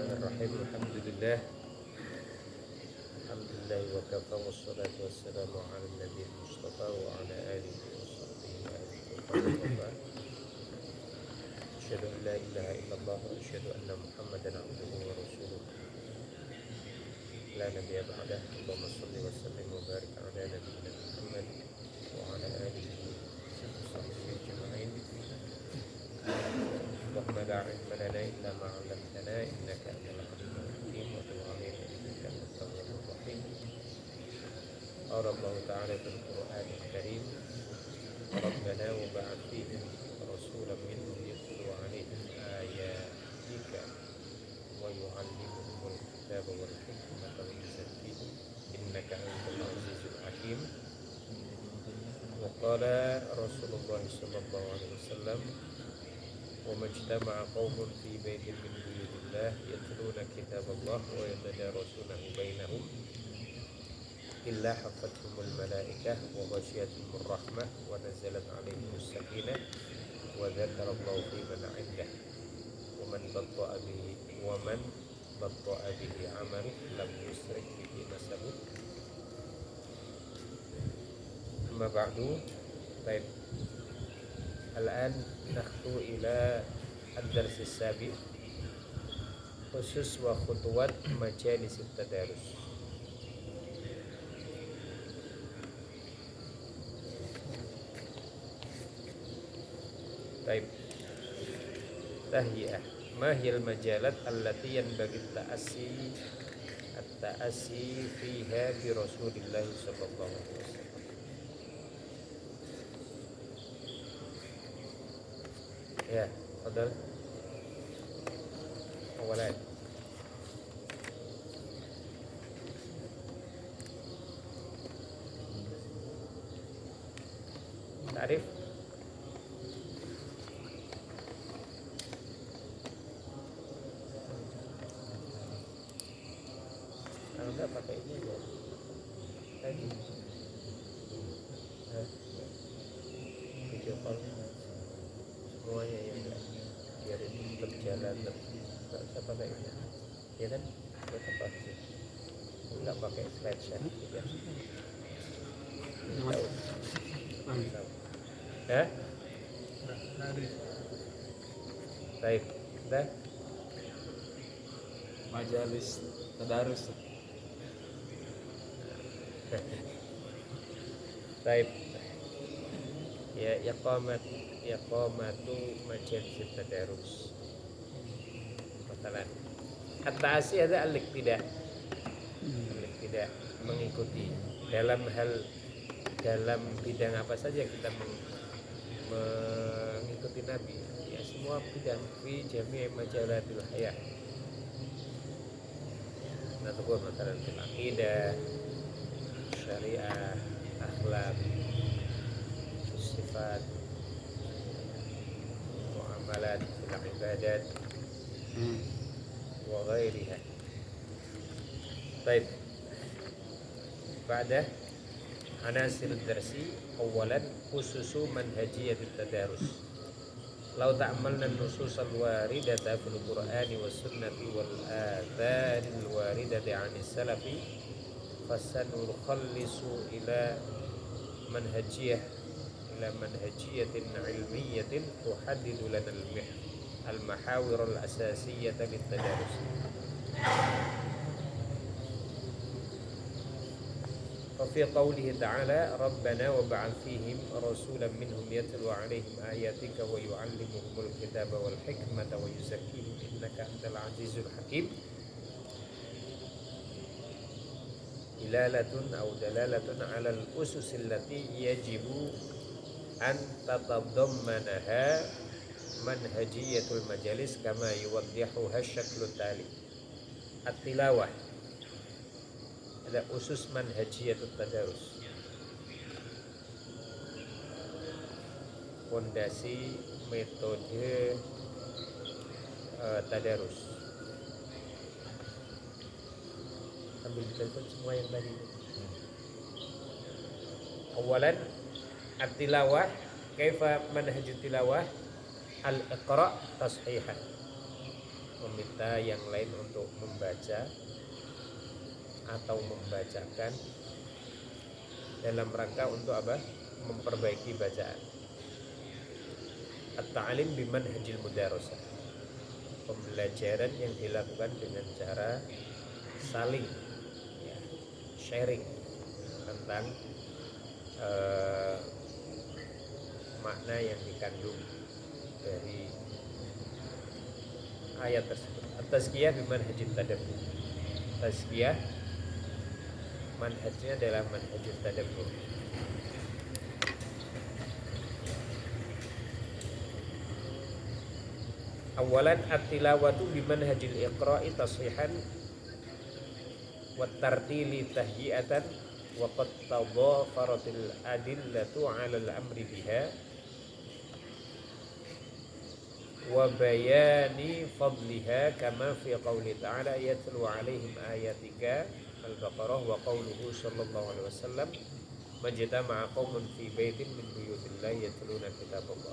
Bismillahirrahmanirrahim. Alhamdulillah wa kafa wassalatu wassalamu ala nabiyil mustafa wa ala alihi wa sahbihi wa alihi. Asyhadu an la ilaha illallah wa asyhadu anna Muhammadan abduhu wa rasuluh. La nabiyya ba'dah. Allahumma shalli wa sallim wa barik ala nabiyyina Muhammad wa ala alihi wa sahbihi ajma'in. Allahumma la ilma lana illa ma 'allamtana innaka antal alimul hakim wa tub 'alaina innaka antat tawwabur rahim. Qala Allah ta'ala fil Qur'anil Karim, Rabbana wa ba'ath fihim rasulan minhum yatlu 'alaihim ayatika wa yu'allimuhumul kitaba wal hikmata wa yuzakkihim innaka antal azizul hakim. Wa qala Rasulullah sallallahu alaihi wasallam, وما اجتمع قوم في بيت من بيوت الله يتلون كتاب الله ويتدارسونه بينهم إلا حفتهم الملائكة وغشيتهم الرحمة ونزلت عليهم السكينة وذكر الله في من عنده ومن بطأ به عمله لم يسرع به نسبه. أما بعد. طيب, الآن نخطو إلى الدرس السابع خصوص وخطوات مجالس التدارس. طيب, تهيئة. ما هي المجالات التي ينبغي التأسي فيها برسول الله صلى الله عليه وسلم؟ Ya, fadal. Awalan. Tarif. Kalau enggak pakai ini ya. Tadi. Video call. Semuanya ya, biar ini berjalan nggak usah pakai ini ya kan, buat apa sih nggak pakai slideshow ya. Ya baik, dah majalis tadarus. baik ya, iqamatu majalis tadarus. Masalah at-ta'asi ada al-iqtidah, mengikuti dalam bidang apa saja kita mengikuti Nabi ya, semua bidang fi jami' majalatil hayah. Nah, tersebut masalah aqidah, syariah, akhlak, sifat, muamalat, ibadat, wa ghairiha. Baik. Pada anasir darsi, awalan khususu manhajiyat tadarus. Lau ta'amalna an-nusus al-waridata fil Qur'ani was sunnati wal athar al-waridati 'anis salafi fasanukhallisu ila manhajiyatin ilmiyatin tuhaddidu lana al-mahawir al-asasiyata lit-tadarus. Fi qawlihi ta'ala Rabbana wa ba'ath fihim rasulan minhum yatlu 'alaihim ayatika wa yu'allimuhumul kitaba wal hikmata wa yuzakkihim innaka antal azizul hakim. Ilalatun aw dalalatun 'ala al-usus allati yajibu an tatadammanaha manhajiyatul majalis kama yuwaddihuha asy-syaklu tali. At-tilawah, ada usus manhajiyatut tadarus, fondasi metode tadarus. Ambil telepon semua yang tadi. Awalan at-tilawah, kaifa manhajut tilawah? Al-iqra tashihan. meminta yang lain untuk membaca atau membacakan dalam rangka untuk apa? Memperbaiki bacaan. At-ta'lim bimanhajil mudarasah, pembelajaran yang dilakukan dengan cara saling ya, sharing tentang makna yang dikandung dari ayat tersebut. At-tazkiyah bimanhajit tadabbur. Tazkiyah manhajnya adalah manhajut tadabbur. Awalan at-tilawatu bimanhajil iqra'i tashihan wa tartili tahyi'atan wa qad tadafaratil adillatu 'ala al-amri biha wa bayani fadliha kama fi qawli ta'ala yatlu 'alaihim ayatika Al-Baqarah wa qawluhu sallallahu alaihi wasallam majtama'a qaumun fi baitin min buyutillahi yatluna kitaballah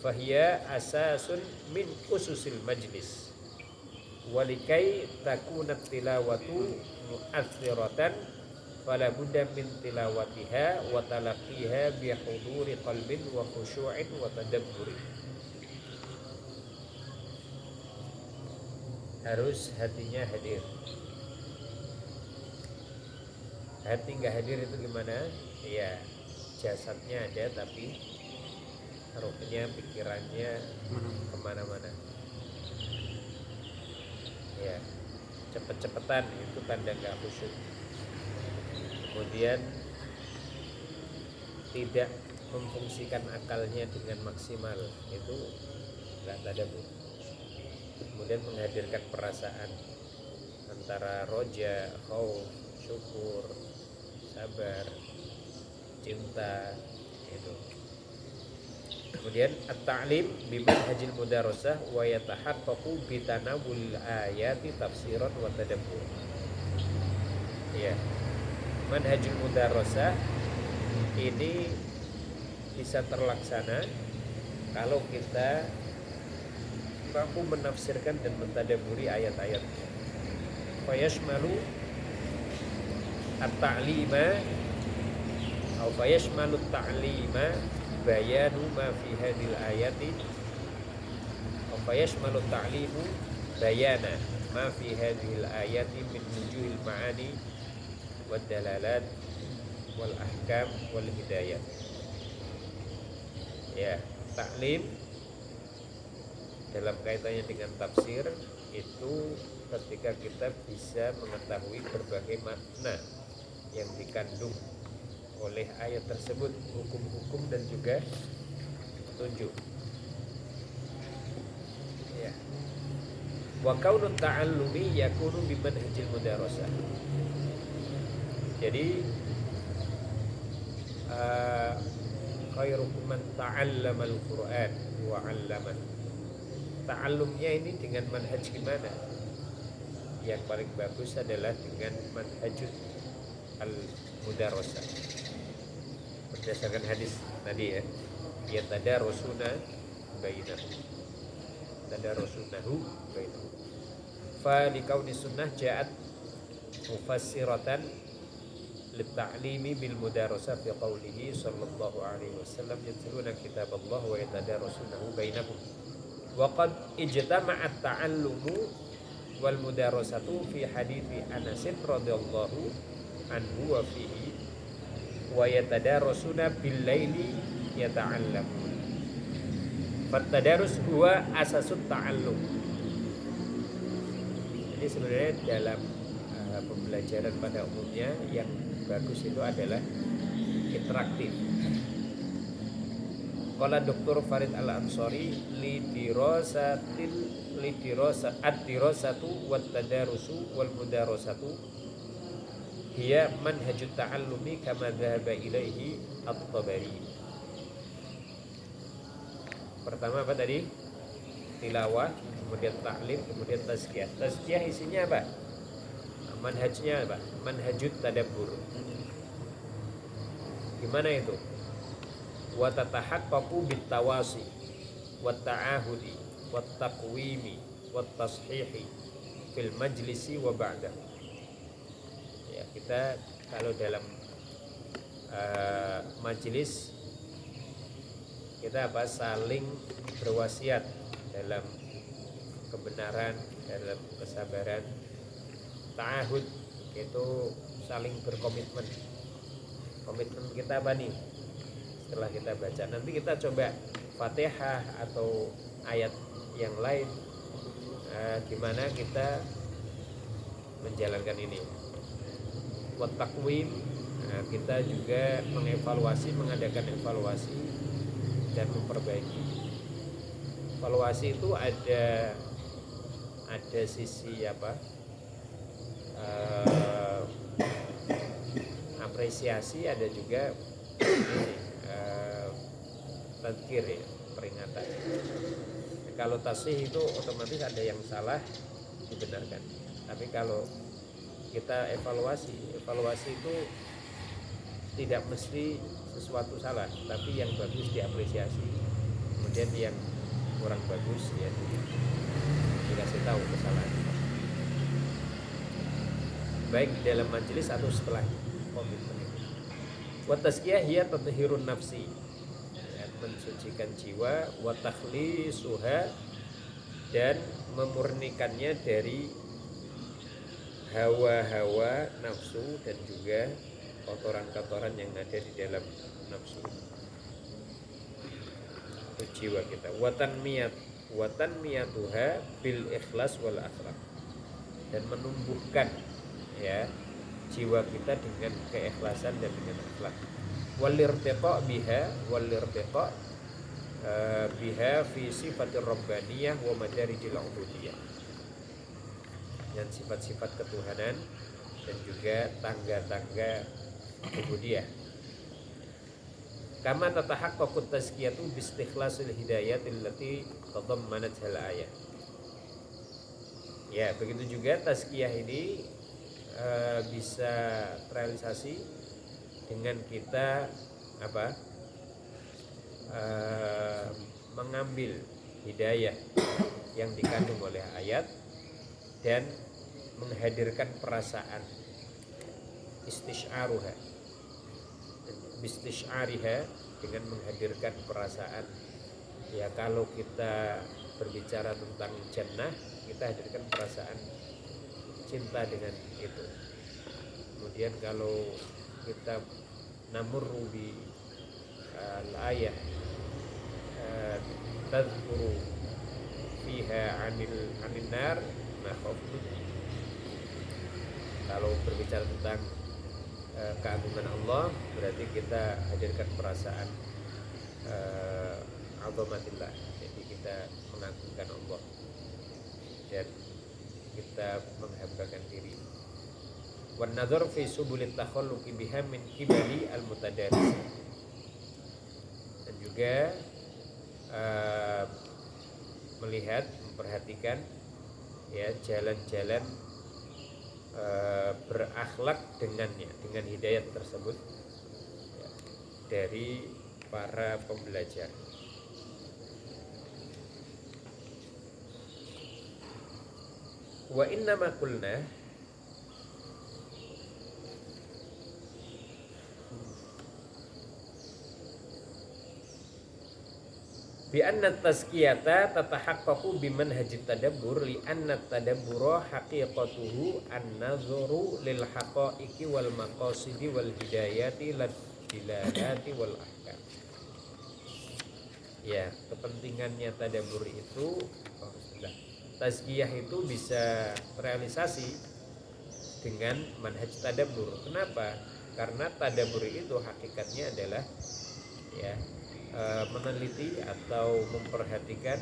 fahiya asasun min ususil majlis walikai takunat tilawatu mu'athiratan fala budda min tilawatiha wa talaqiha bi huduri qalbin wa khushu'in wa tadabburin. Harus hatinya hadir. Hati nggak hadir itu gimana? Ya jasadnya ada tapi ruhnya, pikirannya kemana-mana. Ya cepet-cepetan itu tanda nggak khusyuk. Kemudian tidak memfungsikan akalnya dengan maksimal, itu nggak tadabbur. Kemudian menghadirkan perasaan antara roja, khauf, syukur, sabar, cinta, itu. Kemudian at-ta'lim bimanhajil mudarasah wa yatahaqqaqu bi tanawul ayati tafsiran wa tadabbur. Ya. Manhajul mudarasah ini bisa terlaksana kalau kita mampu menafsirkan dan mentadabburi ayat-ayat. Fa yashmalu at-ta'lima atau fa yashmalu at-ta'lima bayanu ma fi hadhil ayati atau fa yashmalu at-ta'limu bayana ma fi hadhil ayati min wujuhil ma'ani wad dalalat wal ahkam wal hidayah. Ya, taklim dalam kaitannya dengan tafsir itu ketika kita bisa mengetahui berbagai makna yang dikandung oleh ayat tersebut, hukum-hukum dan juga petunjuk. Ya. Wa kaunut ta'allumi yakunu bimanhajil mudarasah. Jadi khairukum man ta'allama al-Qur'an wa 'allama. Ta'allumnya ini dengan manhaj gimana? Yang paling bagus adalah dengan manhajut al-mudarasah. Berdasarkan hadis tadi ya, yatadarusuna bainahum. Tadarrusunahu bainahum. Fa likauni sunnah ja'at mufassiratan للتعليم بالمدارسة في قوله صلى الله عليه وسلم يتلون كتاب الله ويتدارسونه بينهم وقد اجتمع التعلم والمدارسة في حديث أنس رضي الله عنه وفيه ويتدارسون بالليل يتعلمون فالتدارس هو أساس التعلم. Jadi sebenarnya dalam pembelajaran pada umumnya yang bagus itu adalah interaktif. Qala Dr. Farid Al-Ansari ad-dirasatu wat tadarusu wal mudarasatu hiya manhajut ta'allumi kama dhahaba ilaihi at-Tabari. Pertama apa tadi? Tilawah, kemudian ta'lim, kemudian tazkiyah. Tazkiyah isinya apa? Manhajnya apa? Manhajut tadabbur. Gimana itu? Wa tatahaqqaqu bit tawasi wat ta'ahudi wat taqwimi wat tashihi fil majlisi wa ba'da. Ya, kita kalau dalam majelis kita saling berwasiat dalam kebenaran, dalam kesabaran. Ta'ahud itu saling berkomitmen. Komitmen kita apa nih? Setelah kita baca, nanti kita coba Fatihah atau ayat yang lain, gimana kita menjalankan ini. Wa taqwim, kita juga mengadakan evaluasi dan memperbaiki. Evaluasi itu ada sisi apresiasi, ada juga tadzkir, ya, peringatan. Kalau tasih itu otomatis ada yang salah dibenarkan. Tapi kalau kita evaluasi itu tidak mesti sesuatu salah, tapi yang bagus diapresiasi, kemudian yang kurang bagus ya dikasih tahu kesalahan, baik di dalam majelis atau setelah komitmen itu. Wa tazkiyah hiya tathhirun nafsi, ya, mensucikan jiwa, wa takhlisuha, dan memurnikannya dari hawa-hawa nafsu dan juga kotoran-kotoran yang ada di dalam nafsu itu jiwa kita. Watan miyatuha bil ikhlas wal akhlak, dan menumbuhkan ya jiwa kita dengan keikhlasan dan dengan akhlak. Walirtiqa biha fi sifatir rabbaniyah wa madarijil ubudiyah, dan sifat-sifat ketuhanan dan juga tangga-tangga ubudiyah. Kama tatahaqqaqut tazkiyatu bi istikhlasil hidayatil lati tadammanat hal ayat. Ya, begitu juga tazkiyah ini bisa terrealisasi dengan kita mengambil hidayah yang dikandung oleh ayat dan menghadirkan perasaan istish'ariha, dengan menghadirkan perasaan. Ya, kalau kita berbicara tentang jannah, kita hadirkan perasaan cinta dengan itu. Kemudian kalau kita namurru bi al-ayah tadhkuru fiha anil nar nakhaftu. Kalau berbicara tentang keagungan Allah, berarti kita hadirkan perasaan azamatillah, jadi kita mengagungkan Allah dan kita menghambakan diri. Wan nazar fi subulit takhalluqi biha min qibali al mutadaris, dan juga melihat, memperhatikan ya jalan-jalan berakhlak dengannya, dengan hidayat tersebut ya, dari para pembelajar. Wa inna ma qulna bi anna tazkiyata tatahaqqaqu bi manhajit tadabbur li anna tadabbura haqiqatuhu an-nazaru lil haqa'iqi wal maqasidi wal hidayati lad dilalati wal ahkam. Ya, kepentingannya tadabbur itu, tazkiyah itu bisa terrealisasi dengan manhaj tadabbur. Kenapa? Karena tadabbur itu hakikatnya adalah ya meneliti atau memperhatikan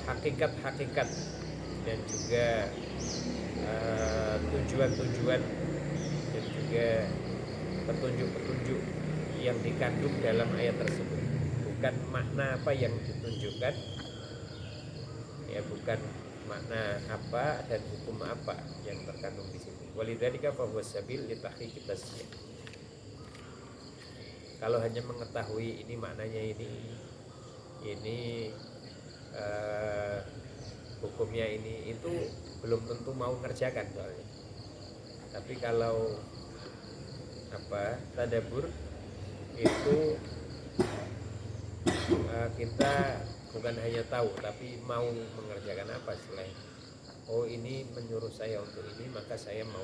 hakikat-hakikat dan juga tujuan-tujuan dan juga petunjuk-petunjuk yang dikandung dalam ayat tersebut, bukan makna apa yang ditunjukkan, ya, bukan makna apa dan hukum apa yang terkandung di situ. Walidzalika fa huwa sabil li tahqiqit tazkiyah. Kalau hanya mengetahui ini maknanya ini hukumnya ini itu belum tentu mau ngerjakan soalnya. Tapi kalau tadabbur itu kita bukan hanya tahu tapi mau mengerjakan apa selain ini menyuruh saya untuk ini, maka saya mau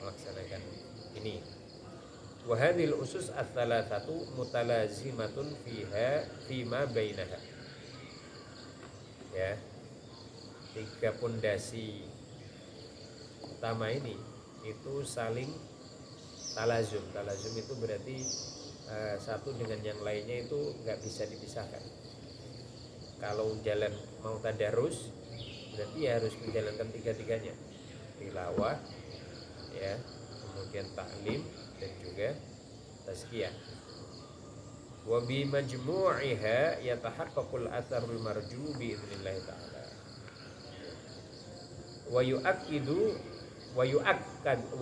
melaksanakan ini. Wa hadhil usus ats-tsalatsatu mutalazimatun fima bainaha. Ya. 3 pondasi utama ini itu saling talazum. Talazum itu berarti satu dengan yang lainnya itu nggak bisa dipisahkan. Kalau jalan mau tadarus berarti ya harus menjalankan 3-tiganya, tilawah, ya, kemudian taklim dan juga tazkiyah. Wa bi majmu'iha yatahaqqaqul atharul marju bi idznillah ta'ala. Wa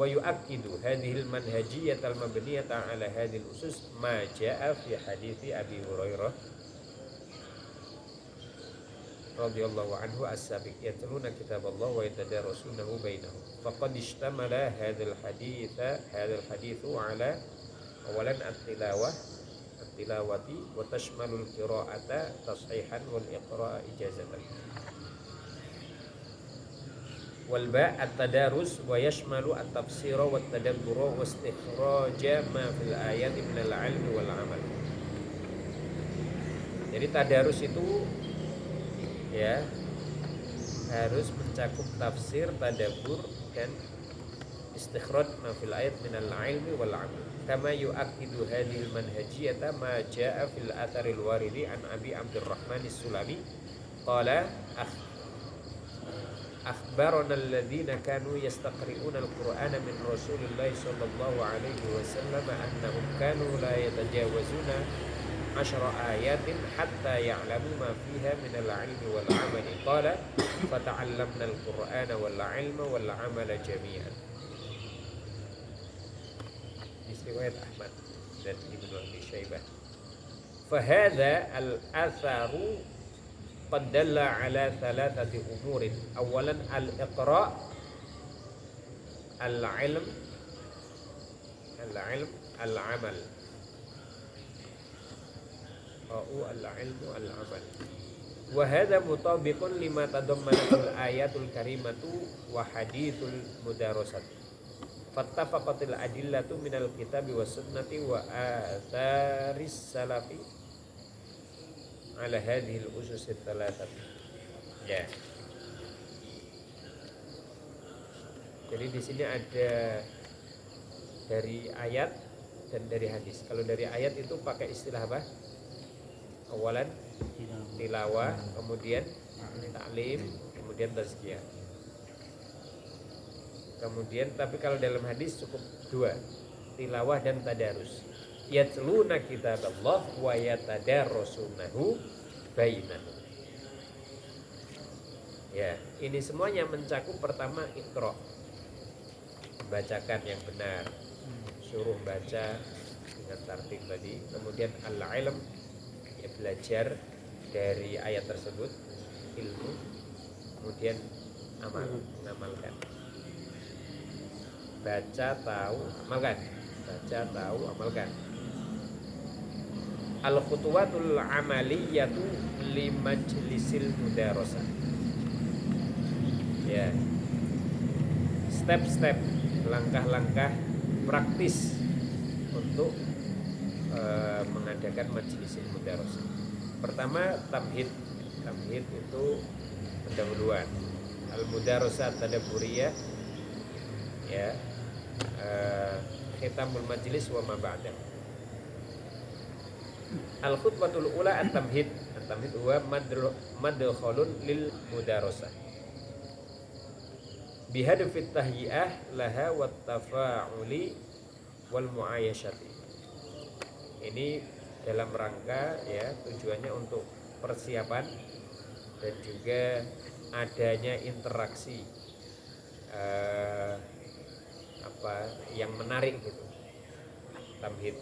yu'akkidu hadhil manhajiyatal mabniyata ala hadhil usus ma jaa'a fi hadithi Abi Hurairah radhiyallahu anhu as-sabiq yatluna kitaballah wa yatadarasunahu bainahum faqad ishtamala hadzal hadithu ala awalan at-tilawati wa tashmalul qira'ata tashihan wal iqra'a ijazatan wal ba' at-tadarus wa yashmalu at-tafsira wat tadabbura wa istikhraja ma fil ayati min al-'ilmi wal 'amal. Jadi tadarus itu ya harus mencakup tafsir, tadabbur dan istikhraj ma fil ayat min al-ilmi wal 'amal. Kama yu'akkidu hadhil manhajiyata ma jaa'a fil atharil waridi an Abi Abdurrahman as-Sulami qala akhbarana alladhina kanu yastaqri'una al-Qur'ana min Rasulillah sallallahu alaihi wasallam annahum kanu la yatajawazuna 10 ayatin hatta ya'lamu ma fiha min al-'ilmi wal 'amali qala fata'allamna al-Qur'ana wal 'ilma wal 'amala jami'an. Riwayat Ahmad dan Ibnu Abi Syaibah. Fa hadha al-atharu qad dalla 'ala thalathati umurin. Awalan al-iqra', al-'ilm, al-'amal. Al-ilmu al-amal. Wa hadha mutabiqun lima tadammanatul ayatul karimatu wa hadithul mudarasat. Fattafaqatil adillatu minal kitabi was sunnati wa atharis salafi ala hadhil usus tsalatsah. Ya. Jadi di sini ada dari ayat dan dari hadis. Kalau dari ayat itu pakai istilah apa? Awalan tilawah, kemudian taklim, kemudian tazkiyah. Kemudian tapi kalau dalam hadis cukup 2, tilawah dan tadarus. Yatluna kitaballah wa yatadarasunahu bainahum. Ya, ini semuanya mencakup pertama iqra, bacakan yang benar, suruh baca dengan tertib tadi. Kemudian al-ilm, ya belajar dari ayat tersebut, ilmu. Kemudian amal, mengamalkan. Baca, tahu, amalkan. Baca, tahu, amalkan. Al-khutuwatul amaliyatu li majlisil mudarasah. Ya. Step-step, langkah-langkah praktis untuk mengadakan majelis mudarasah. Pertama, tamhid. Tamhid itu pendahuluan. Al-mudarasah tadabburiyah, ya, khitamul majlis wa ma ba'da. Al-khutbatul ula at-tamhid. At-tamhid huwa madkhalun lil mudarasah bihadfit tahyi'ah laha wat tafa'uli wal mu'ayyashati. Ini dalam rangka, ya, tujuannya untuk persiapan dan juga adanya interaksi yang menarik gitu. Tamhid.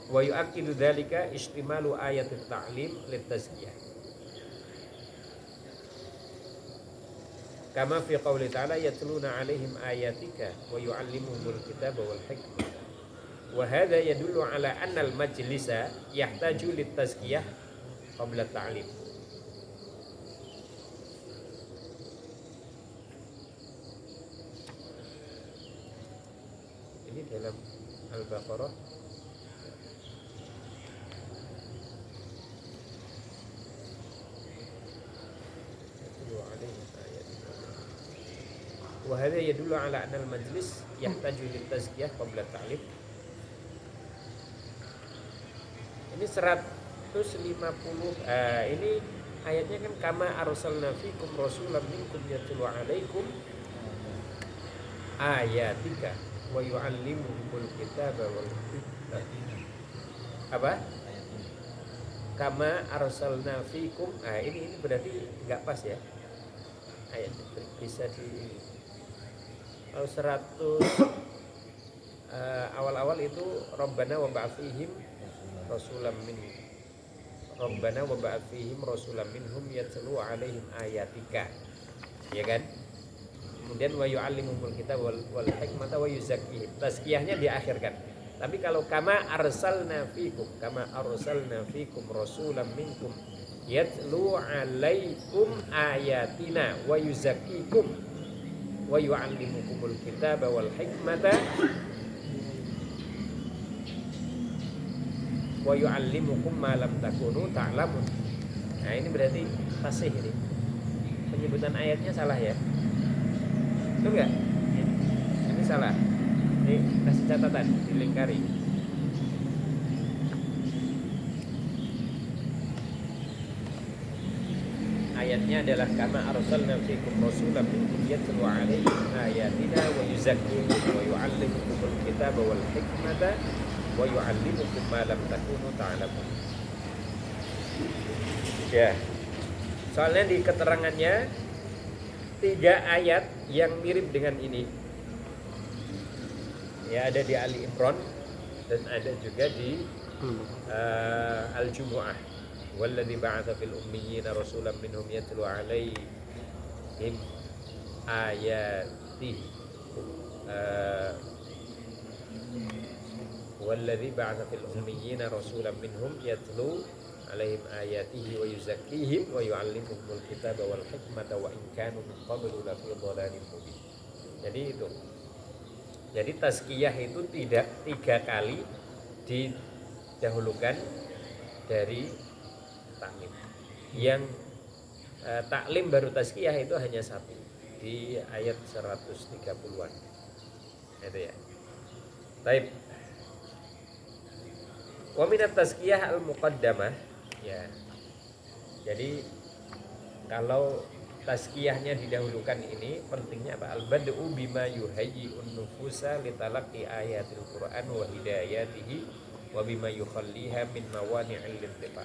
Wa yu'akkidu dzalika istimalu ayatit ta'lim lit tazkiyah. Kama fi qouli ta'ala yatluna 'alaihim ayatika wa yu'allimuhumul kitaba wal hikmah. Wa hadha yadullu 'ala anna al-majlisa yahtaju lit-tazkiyah qabla ta'lim. Ini dalam Al-Baqarah wa hadha yadullu ala anna al-majlis yahtaju lit-tazkiyah qabla ta'lim. Ini 150 ini ayatnya kan kama arsalna fikum rasulan minkum yatlu 'alaikum ayatika wa yu'allimukumul kitaba wal hikmah. Apa? Kama arsalna fikum. Ini berarti enggak pas ya. Ayat bisa di kalau 100 awal-awal itu Rabbana wa ba'athihim rasulam min Rabbana wa ba'athihim rasulam minhum yatlu 'alaihim ayatika. Ya kan? Kemudian wa yu'allimuhumul kitab wal hikmata wa yuzakkihim. Tazkiyahnya diakhirkan. Tapi kalau kama arsalna fikum rasulam minkum yatlu 'alaikum ayatina wa yuzakkikum wa yu'allimukumul kitaba wal hikmata wa yu'allimukum ma lam takunu ta'lamun. Nah, ini berarti fasih ini. Penyebutan ayatnya salah ya. Betul enggak? Ini salah. Ini kasih catatan, dilingkari. Ayatnya adalah kama arsalna fikum rasulan minkum yatlu 'alaihim ayatina wa yuzakkikum wa yu'allimukumul kitaba wal hikmata wa yu'allimukum ma lam takunu ta'lamun. Ya. Soalnya di keterangannya 3 ayat yang mirip dengan ini. Ya, ada di Ali Imran dan ada juga di Al-Jumu'ah. Walladzi ba'atsa fil ummiyina rasulan minhum yatlu 'alaihim ayatihi walladzi ba'atsa fil ummiyina rasulan minhum yatlu 'alaihim ayatihi wa yuzakkihim wa yu'allimuhumul kitaba wal hikmata wa in kanu min qablu lafi dhalalin mubin. Jadi itu. Jadi tazkiyah itu tidak 3 kali didahulukan dari taklim. Yang taklim baru tazkiyah itu hanya 1 di ayat 130-an. Itu ya. Baik. Wa minat tazkiyah al-muqaddamah ya. Jadi kalau tazkiyahnya didahulukan ini pentingnya apa? Al-bad'u bima yuhayyi'un nufusa litalaqi ayatil Qur'an wa hidayatihi wa bima yukhalliha min mawani'il intifa.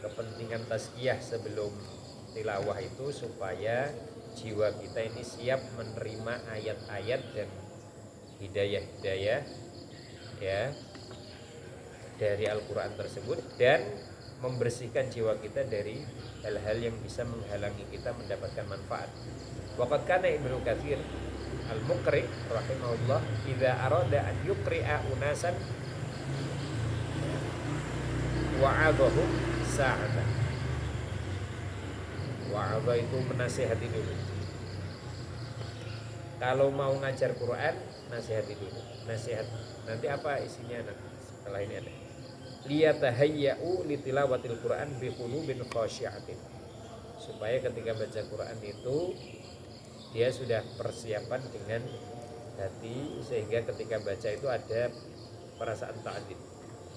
Kepentingan tazkiyah sebelum tilawah itu supaya jiwa kita ini siap menerima ayat-ayat dan hidayah-hidayah ya dari Al-Qur'an tersebut dan membersihkan jiwa kita dari hal-hal yang bisa menghalangi kita mendapatkan manfaat. Waqad kana Ibnu Katsir Al-Muqri rahimahullah idza arada an yuqri'a unasan wa'adhahum sa'atan. Wa'adha itu menasihati dulu. Kalau mau ngajar Quran, nasihati dulu. Nasihat. Nanti apa isinya nanti setelah ini ada. Liyatahayya'u litilawatil Quran bi qulubin khashi'atin. Supaya ketika baca Quran itu dia sudah persiapan dengan hati sehingga ketika baca itu ada perasaan ta'zim.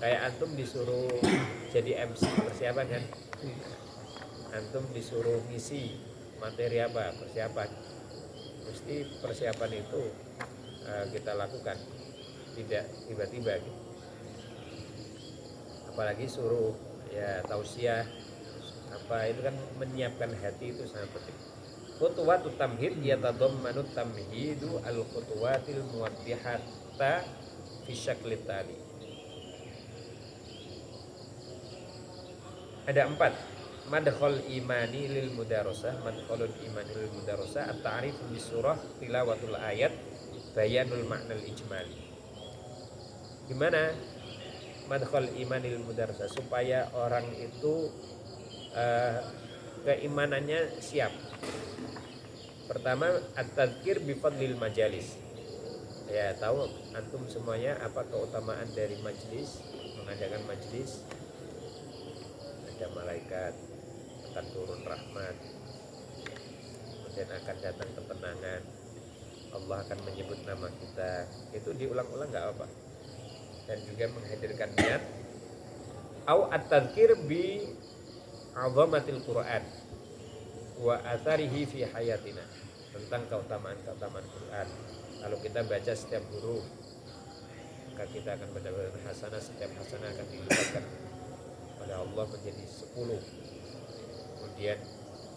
Kayak antum disuruh jadi MC persiapan kan? Antum disuruh ngisi materi apa? Persiapan. Mesti persiapan itu kita lakukan. Tidak tiba-tiba gitu. Apalagi suruh ya tausiah apa itu kan menyiapkan hati itu sangat penting. Khutuwatut tamhid yatadammanu tamhidu al-khutuwatil muwaddihata fi syaklit tali. Ada 4 madkhal imani lil mudarasah, madkhalul imani lil mudarasah at-ta'rif bis surah tilawatul ayat bayanul ma'nal ijmali. Gimana madkhal imani lil mudarasah supaya orang itu keimanannya siap. Pertama at-tadzkir bi fadlil majalis. Ya, tahu antum semuanya apa keutamaan dari majlis, mengadakan majlis. Ada malaikat akan turun rahmat, kemudian akan datang ketenangan, Allah akan menyebut nama kita. Itu diulang-ulang nggak apa, dan juga menghadirkan niat au at-tadzkir bi 'azamatil Qur'an wa atharihi fi hayatina, tentang keutamaan Quran. Kalau kita baca setiap huruf, maka kita akan mendapatkan hasanah, setiap hasanah akan dilipatkan oleh Allah menjadi 10. Kemudian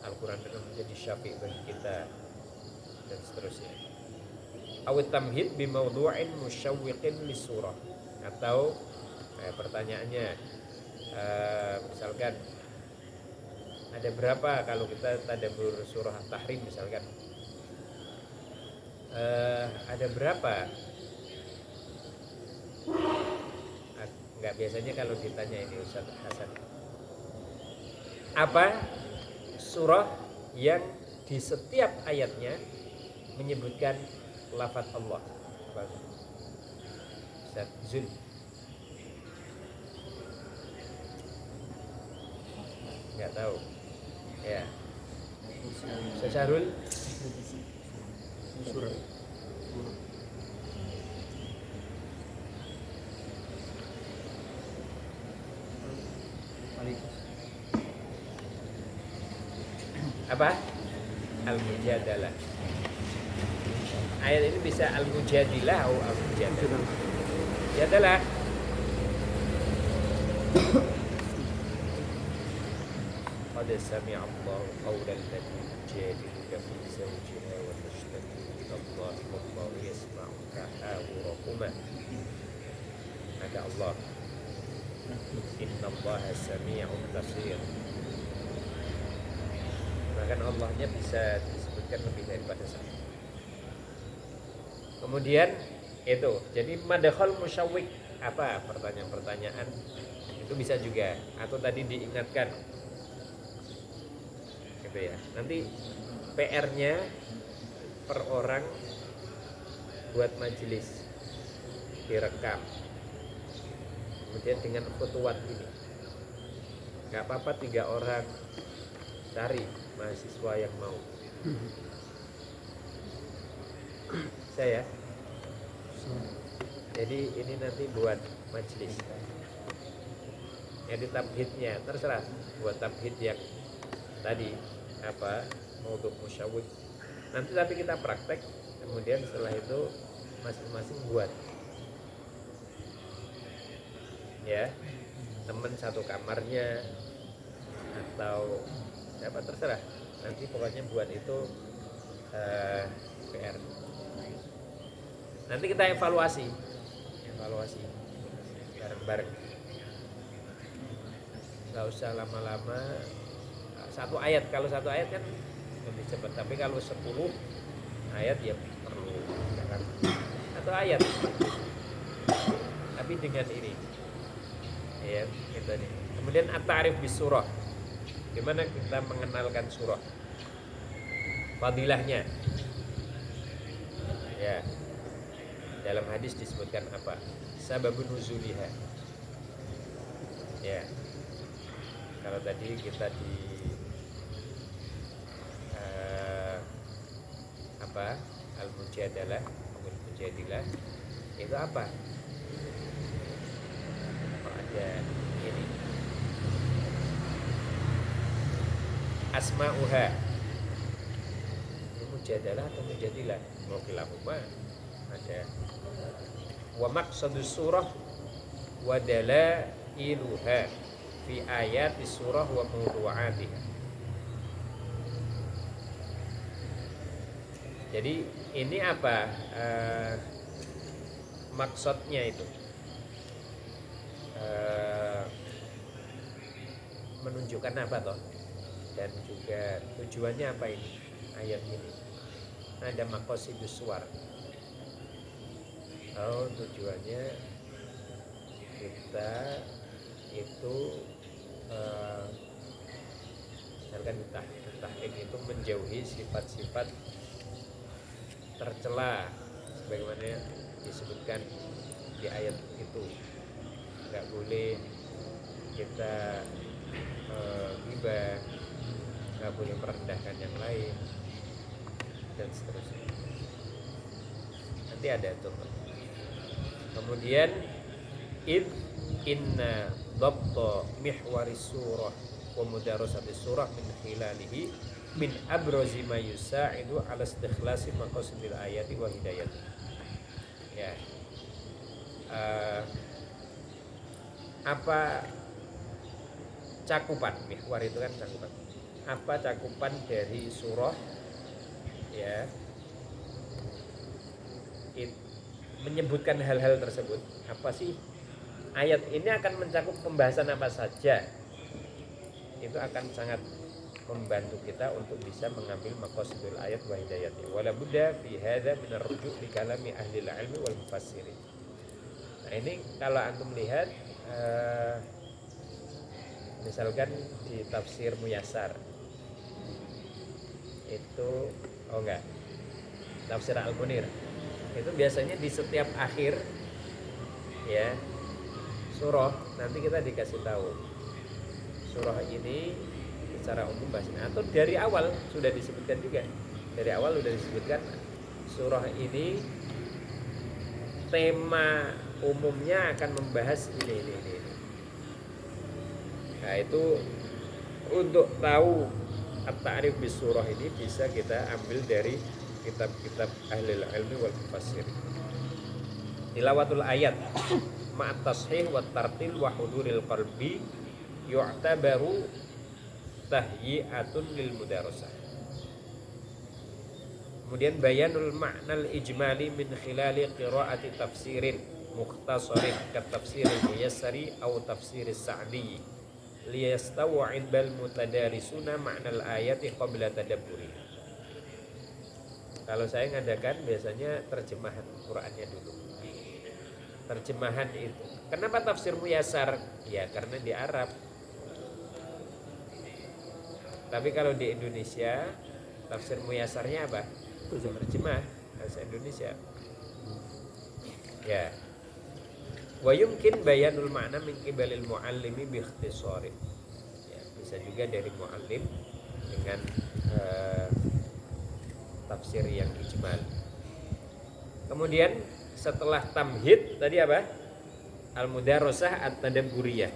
Al-Quran akan menjadi syafi' bagi kita, dan seterusnya. Awit tamhid bi mawdu'in musyawwiqin lisurah, atau pertanyaannya misalkan ada berapa kalau kita tadabbur surah At-Tahrim misalkan, ada berapa? Enggak, biasanya kalau ditanya ini Ustaz Hasan, apa surah yang di setiap ayatnya menyebutkan lafaz Allah? Ustaz Zul. Enggak tahu. Ya. Ustaz Syarul. Surah. Apa? Al-Mujadalah. Ayat ini bisa Al-Mujadilah atau Al-Mujadalah. Mujadalah. Qad sami'a Allahu qawlan lati tujadiluka fi zawjiha wa tashtaki ila Allah wallahu yasma'u tahawurakuma. Ada Allah. Inna Allaha sami'un basir. Bahkan Allahnya bisa disebutkan lebih daripada satu. Kemudian itu, jadi madkhal musyawwiq apa? Pertanyaan-pertanyaan itu bisa juga, atau tadi diingatkan gitu ya. Nanti PR-nya per orang buat majelis direkam, kemudian dengan fotowan ini, nggak apa-apa 3 orang, cari mahasiswa yang mau. Saya jadi ini nanti buat majelis, jadi tabhidnya terserah, buat tabhid yang tadi apa, maudhu musyawwiq nanti, tapi kita praktek, kemudian setelah itu masing-masing buat ya, temen satu kamarnya atau siapa terserah, nanti pokoknya buat itu PR. Nanti kita evaluasi bareng-bareng, nggak usah lama-lama. Satu ayat, kalau satu ayat kan lebih cepat, tapi kalau 10 ayat ya perlu kan? Satu ayat tapi dengan ini ya, gitu nih. Kemudian at-ta'rif bis surah, gimana kita mengenalkan surah, fadilahnya ya. Dalam hadis disebutkan apa? Sababun nuzuliha. Ya. Kalau tadi kita di apa? Al-Mujadalah, Al-Mujadilah. Itu apa? Oh, ada ini. Asma'uha. Mujadalah atau Mujadilah? Mau kilahuma ada. Wa maqsadus surah wa dalailuha fi ayati surah wa mawdu'atiha. Jadi ini apa maksudnya itu, menunjukkan apa toh? dan juga tujuannya apa ini ayat ini. Ada maqasidus suwar. Oh, tujuannya kita itu misalkan tahqiq itu menjauhi sifat-sifat tercela sebagaimana disebutkan di ayat itu. Nggak boleh kita ghibah, nggak boleh merendahkan yang lain dan seterusnya. Nanti ada contoh. Kemudian inna dhabta mihwaris surah wa mudarasati surah min khilalihi min abrazi ma yusa'idu ala istikhlasi maqasidil ayati wa hidayati. Ya. Apa cakupan mihwar itu kan cakupan. Apa cakupan dari surah ya menyebutkan hal-hal tersebut? Apa sih ayat ini akan mencakup pembahasan apa saja? Itu akan sangat membantu kita untuk bisa mengambil maqasidul ayat wa hidayatnya. Wala budda fi hadza min ar-ruju' li kalami ahli al-'ilmi wal mufassirin. Nah, ini kalau antum lihat misalkan di tafsir Muyassar itu tafsir Al-Munir itu biasanya di setiap akhir ya surah nanti kita dikasih tahu surah ini secara umum bahasanya, atau dari awal sudah disebutkan juga, dari awal sudah disebutkan surah ini tema umumnya akan membahas ini. Nah itu untuk tahu at-ta'rif bis surah ini bisa kita ambil dari kitab-kitab ahli ilmi wal mufassir. Tilawatul ayat ma'at tashih wa tartil wa huduril qalbi yu'tabaru tahyi'atun lil mudarasah. Kemudian bayanul ma'nal ijmali min khilali qira'ati tafsirin mukhtasarin kat tafsiril muyassari atau tafsiris sa'di liyastaw'id bal mutadarisuna ma'nal ayati qabla tadabburi. Kalau saya ngadakan biasanya terjemahan Qur'annya dulu. Terjemahan itu. Kenapa tafsir muyassar? Ya karena di Arab. Tapi kalau di Indonesia tafsir muyassarnya apa? Terjemah bahasa Indonesia. Ya. Wa yumkin bayanul ma'na min qibalil muallimi bi ikhtisari. Ya, bisa juga dari muallim dengan tafsir yang ijmal. Kemudian setelah tamhid tadi apa? Al-mudarasah at-tadabburiyah.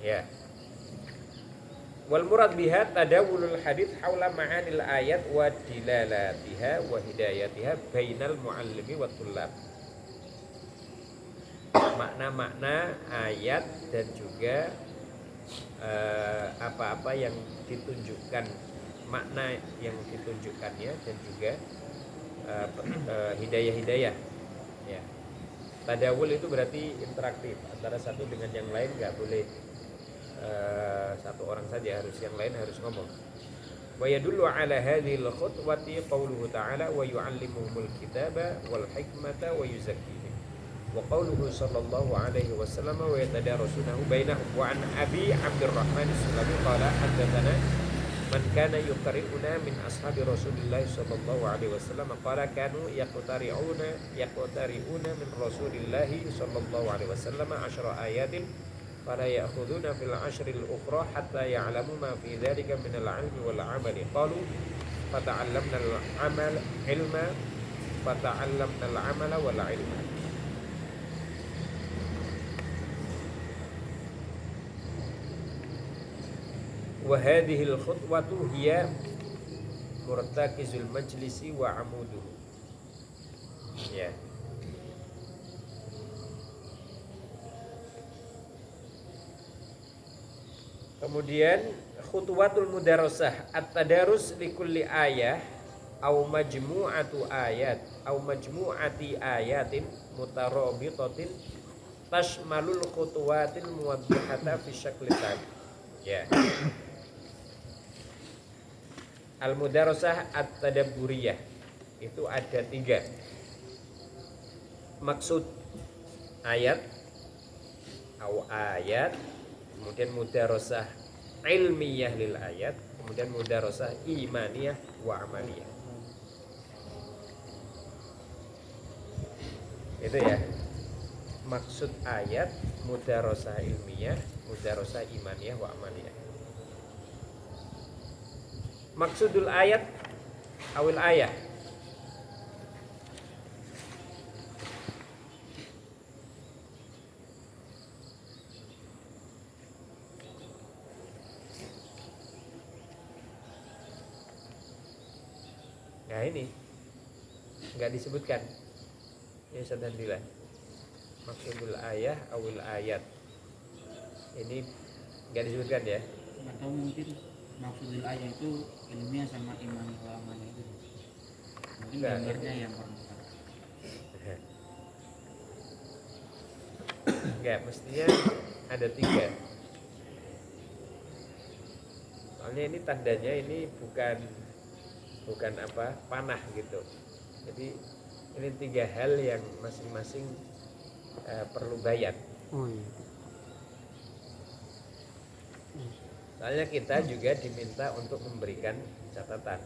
Ya. Wal murad biha tadawulul hadits haula ma'anil ayat wa dilalatiha wa hidayatiha bainal muallimi wat tullab. Makna-makna ayat dan juga apa-apa yang ditunjukkan, makna yang ditunjukkannya dan juga hidayah-hidayah. Ya. Tadawul itu berarti interaktif antara satu dengan yang lain, nggak boleh satu orang saja, harus yang lain harus ngomong. Wa yadullu ala hadhil khutwati qauluhu ta'ala wa yu'allimuhumul kitaba wal hikmata wa yuzakkihim. Wa qauluhu sallallahu alaihi wasallam wa yatadarasunahu bainahum. Wa an Abi Abdurrahman as-Sulami qala haddatsana man kana yuqri'una min ashabi Rasulillah sallallahu alaihi wasallam qala kanu yaqtari'una min Rasulillah sallallahu alaihi wasallam 10 ayatin fala ya'khuduna fil 'ashril ukhra hatta ya'lamu ma fi dzalika min al-'ilmi wal 'amali. Qalu fata'allamna al-'amal 'ilma fata'allamna al-'amala wal 'ilma. Wa hadhihi al-khutwatu hiya murtakizul majlisi wa 'amuduhu. Ya. Kemudian khutwatul mudarasah at-tadarus likulli ayah au majmu'atu ayat au majmu'ati ayatin mutarabitatin tashmalul khutwatil muwaddihata fi syakli tali. Ya. Al-mudarasah at-tadabburiyah itu ada 3. Maksud ayat atau ayat, kemudian mudarasah ilmiyah lil ayat, kemudian mudarasah imaniyah wa amaliyah. Itu ya. Maksud ayat, mudarasah ilmiyah, mudarasah imaniyah wa amaliyah. Maksudul ayat awil ayah. Nah ini nggak disebutkan. Ini sedang maksudul ayah awil ayat. Ini nggak disebutkan ya. Atau mungkin maksudul ayat itu ilmiah sama iman wa amalnya itu. Mungkin gambarnya yang kurang tepat. Enggak, mestinya ada 3. Soalnya ini tandanya ini bukan panah gitu. Jadi ini 3 hal yang masing-masing perlu bayar. Oh iya. Soalnya kita juga diminta untuk memberikan catatan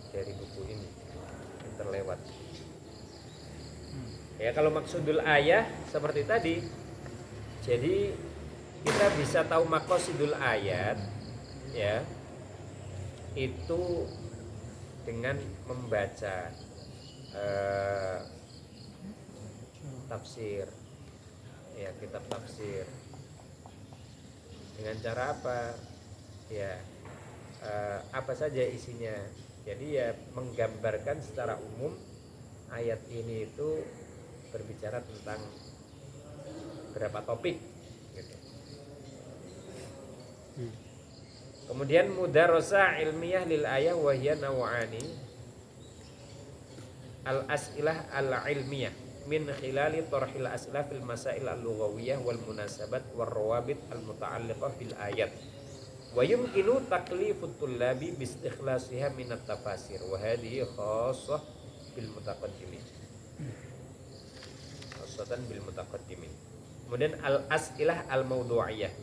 dari buku ini yang terlewat. Ya kalau maksudul ayah seperti tadi, jadi kita bisa tahu maqasidul ayat ya itu dengan membaca tafsir, ya kitab tafsir. Dengan cara apa? Ya apa saja isinya. Jadi ya menggambarkan secara umum ayat ini itu berbicara tentang berapa topik gitu. Kemudian mudarasah ilmiah lil ayah wa hiya naw'ani. Al-as'ilah al-ilmiyah min khilali tarhil as'ilah fil masail al-lughawiyyah wal munasabat war rawabit al-muta'alliqah bil ayat. Wa yumkinu taklifut tullabi bi istikhlasiha min at-tafasir wa hadhihi khassah bil mutaqaddimin. Khassatan bil mutaqaddimin. Kemudian al-as'ilah al-mawdu'iyah,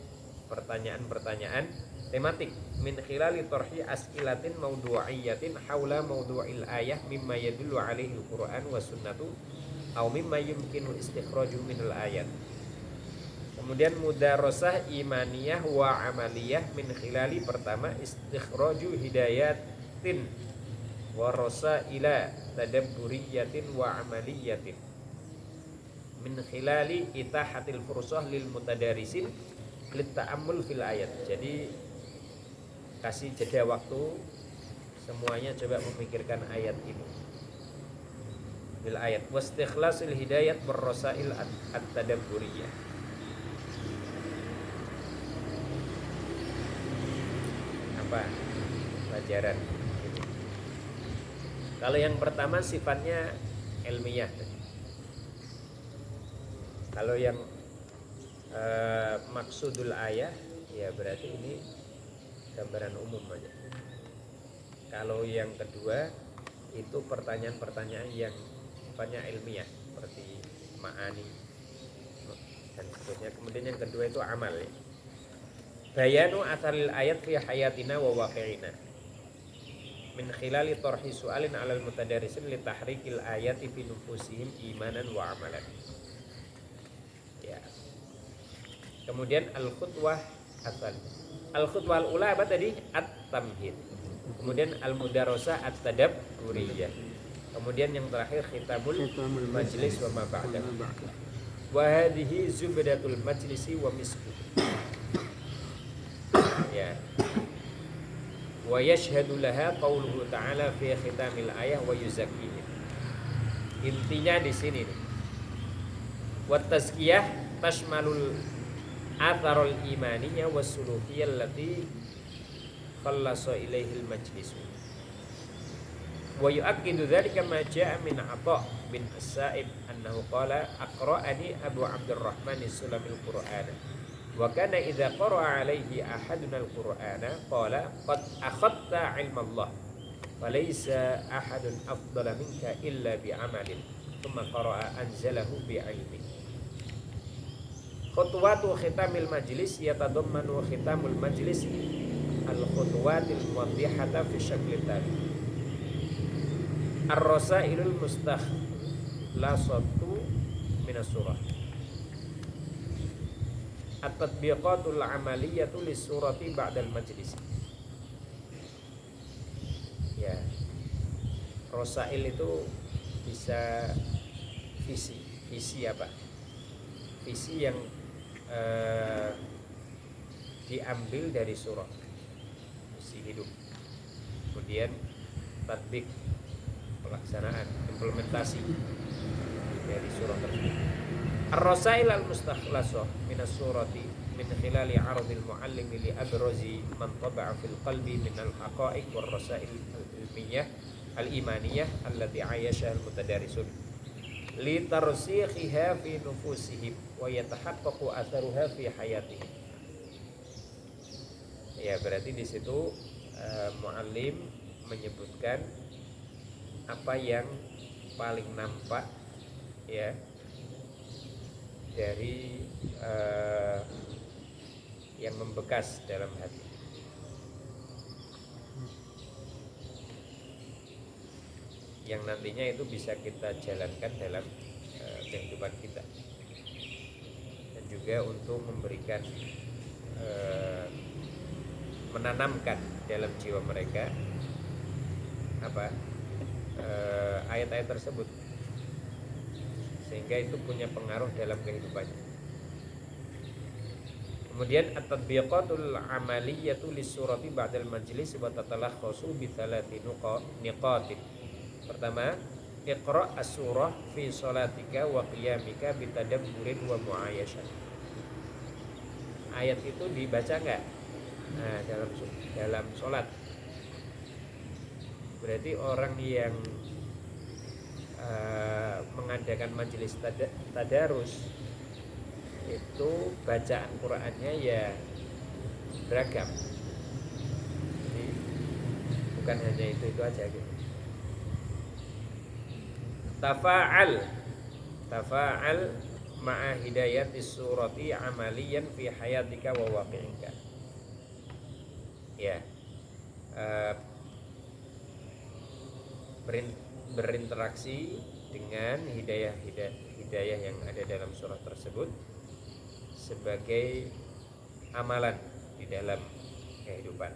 pertanyaan-pertanyaan tematik min khilali tarhi as'ilatin mawdu'iyatin haula mawdu'il ayah mimma yadullu alaihi al-Qur'an wa sunnatu aw mimma yumkinu istikhraju minal ayat. Kemudian mudarasah imaniyah wa amaliyah min khilali pertama istikhraju hidayatin wa rasaila tadabburiyatin wa amaliyatin min khilali itahatil fursah lil mutadarisin lit ta'ammul fil ayat. Jadi kasih jeda waktu semuanya coba memikirkan ayat ini bil ayat wastikhlasil hidayat berrasail at-tadabburiyah. Apa pelajaran ini? Kalau yang pertama sifatnya ilmiah. Kalau yang maksudul ayah ya berarti ini gambaran umum aja. Kalau yang kedua itu pertanyaan-pertanyaan yang sifatnya ilmiah seperti ma'ani dan seterusnya. Kemudian yang kedua itu amal ya. Bayanu atharil ayat fi hayatina wa waqi'ina min khilali tarhi su'alin 'alal mutadarisin li tahrikil ayati fi nufusihim imanan wa amalan. Ya. Kemudian al-khutwah asal. Al-khutwah al-ula apa tadi? At-tamhid. Kemudian al-mudarasah at-tadabburiyah. Kemudian yang terakhir khitamul majlis wa ma ba'dahu. Wa hadhihi zubdatul majlisi wa misku. Ya. Wa yashhadu laha qauluhu ta'ala fi khitamil ayah wa yuzakkihim. Intinya di sini nih. Wa tazkiyah tashmalul atharul imaniyah was sulukiyah allati khallasa ilaihil majlisu. Wa yu'akkidu dzalika ma jaa'a min 'Atha' bin As-Sa'ib annahu qala aqra'ani Abu Abdurrahman as-Sulamil Qur'ana Wa kana idza qara'a 'alaihi ahadun al-Qur'ana qala qad akhadta 'ilma Allah falaysa ahadun afdala minka illa bi'amalin thumma qara'a anzalahu bi'ilmi. Khutuwatu khitamil majlis yatadammanu khitamul majlis al-khutuwatil muwaddihata fi syakli tali. Ar-rasailul mustakhlasatu minas surah. At-tatbiqatul amaliyatu lis-surati ba'dal majlis. Ya. Rasail itu bisa visi apa? Visi yang diambil dari surah, visi hidup. Kemudian tatbik, pelaksanaan, implementasi dari surah tersebut. Ar-rasail al-mustakhlasah min as-surati min khilali 'ardil muallim li abrazi man taba'a fil qalbi min al-haqa'iq war rasail al-ilmiyah al-imaniyah allati 'ayashaha al-mutadarrisun li tarsikhiha fi nufusihim wa yatahaqqaqu atharuha fi hayatihim. Ya, berarti di situ muallim menyebutkan apa yang paling nampak ya dari yang membekas dalam hati. Yang nantinya itu bisa kita jalankan dalam kehidupan kita. Dan juga untuk memberikan menanamkan dalam jiwa mereka ayat-ayat tersebut, sehingga itu punya pengaruh dalam kehidupannya. Kemudian at-tatbiqatul amaliyatu lis-surati ba'dal majlis wa tatalakhasu bi thalathi niqatin. Pertama, iqra' as-surah fi sholatika wa qiyamika bitadabburin wa mu'ayyashah. Ayat itu dibaca enggak? Nah, dalam sholat. Berarti orang yang mengadakan majelis tadarus itu bacaan Qur'annya ya beragam. Jadi bukan hanya itu aja gitu. Tafa'al ma'a hidayatis surati amaliyan fi hayatika wa waqi'ika. Ya. Berinteraksi dengan hidayah yang ada dalam surah tersebut sebagai amalan di dalam kehidupan.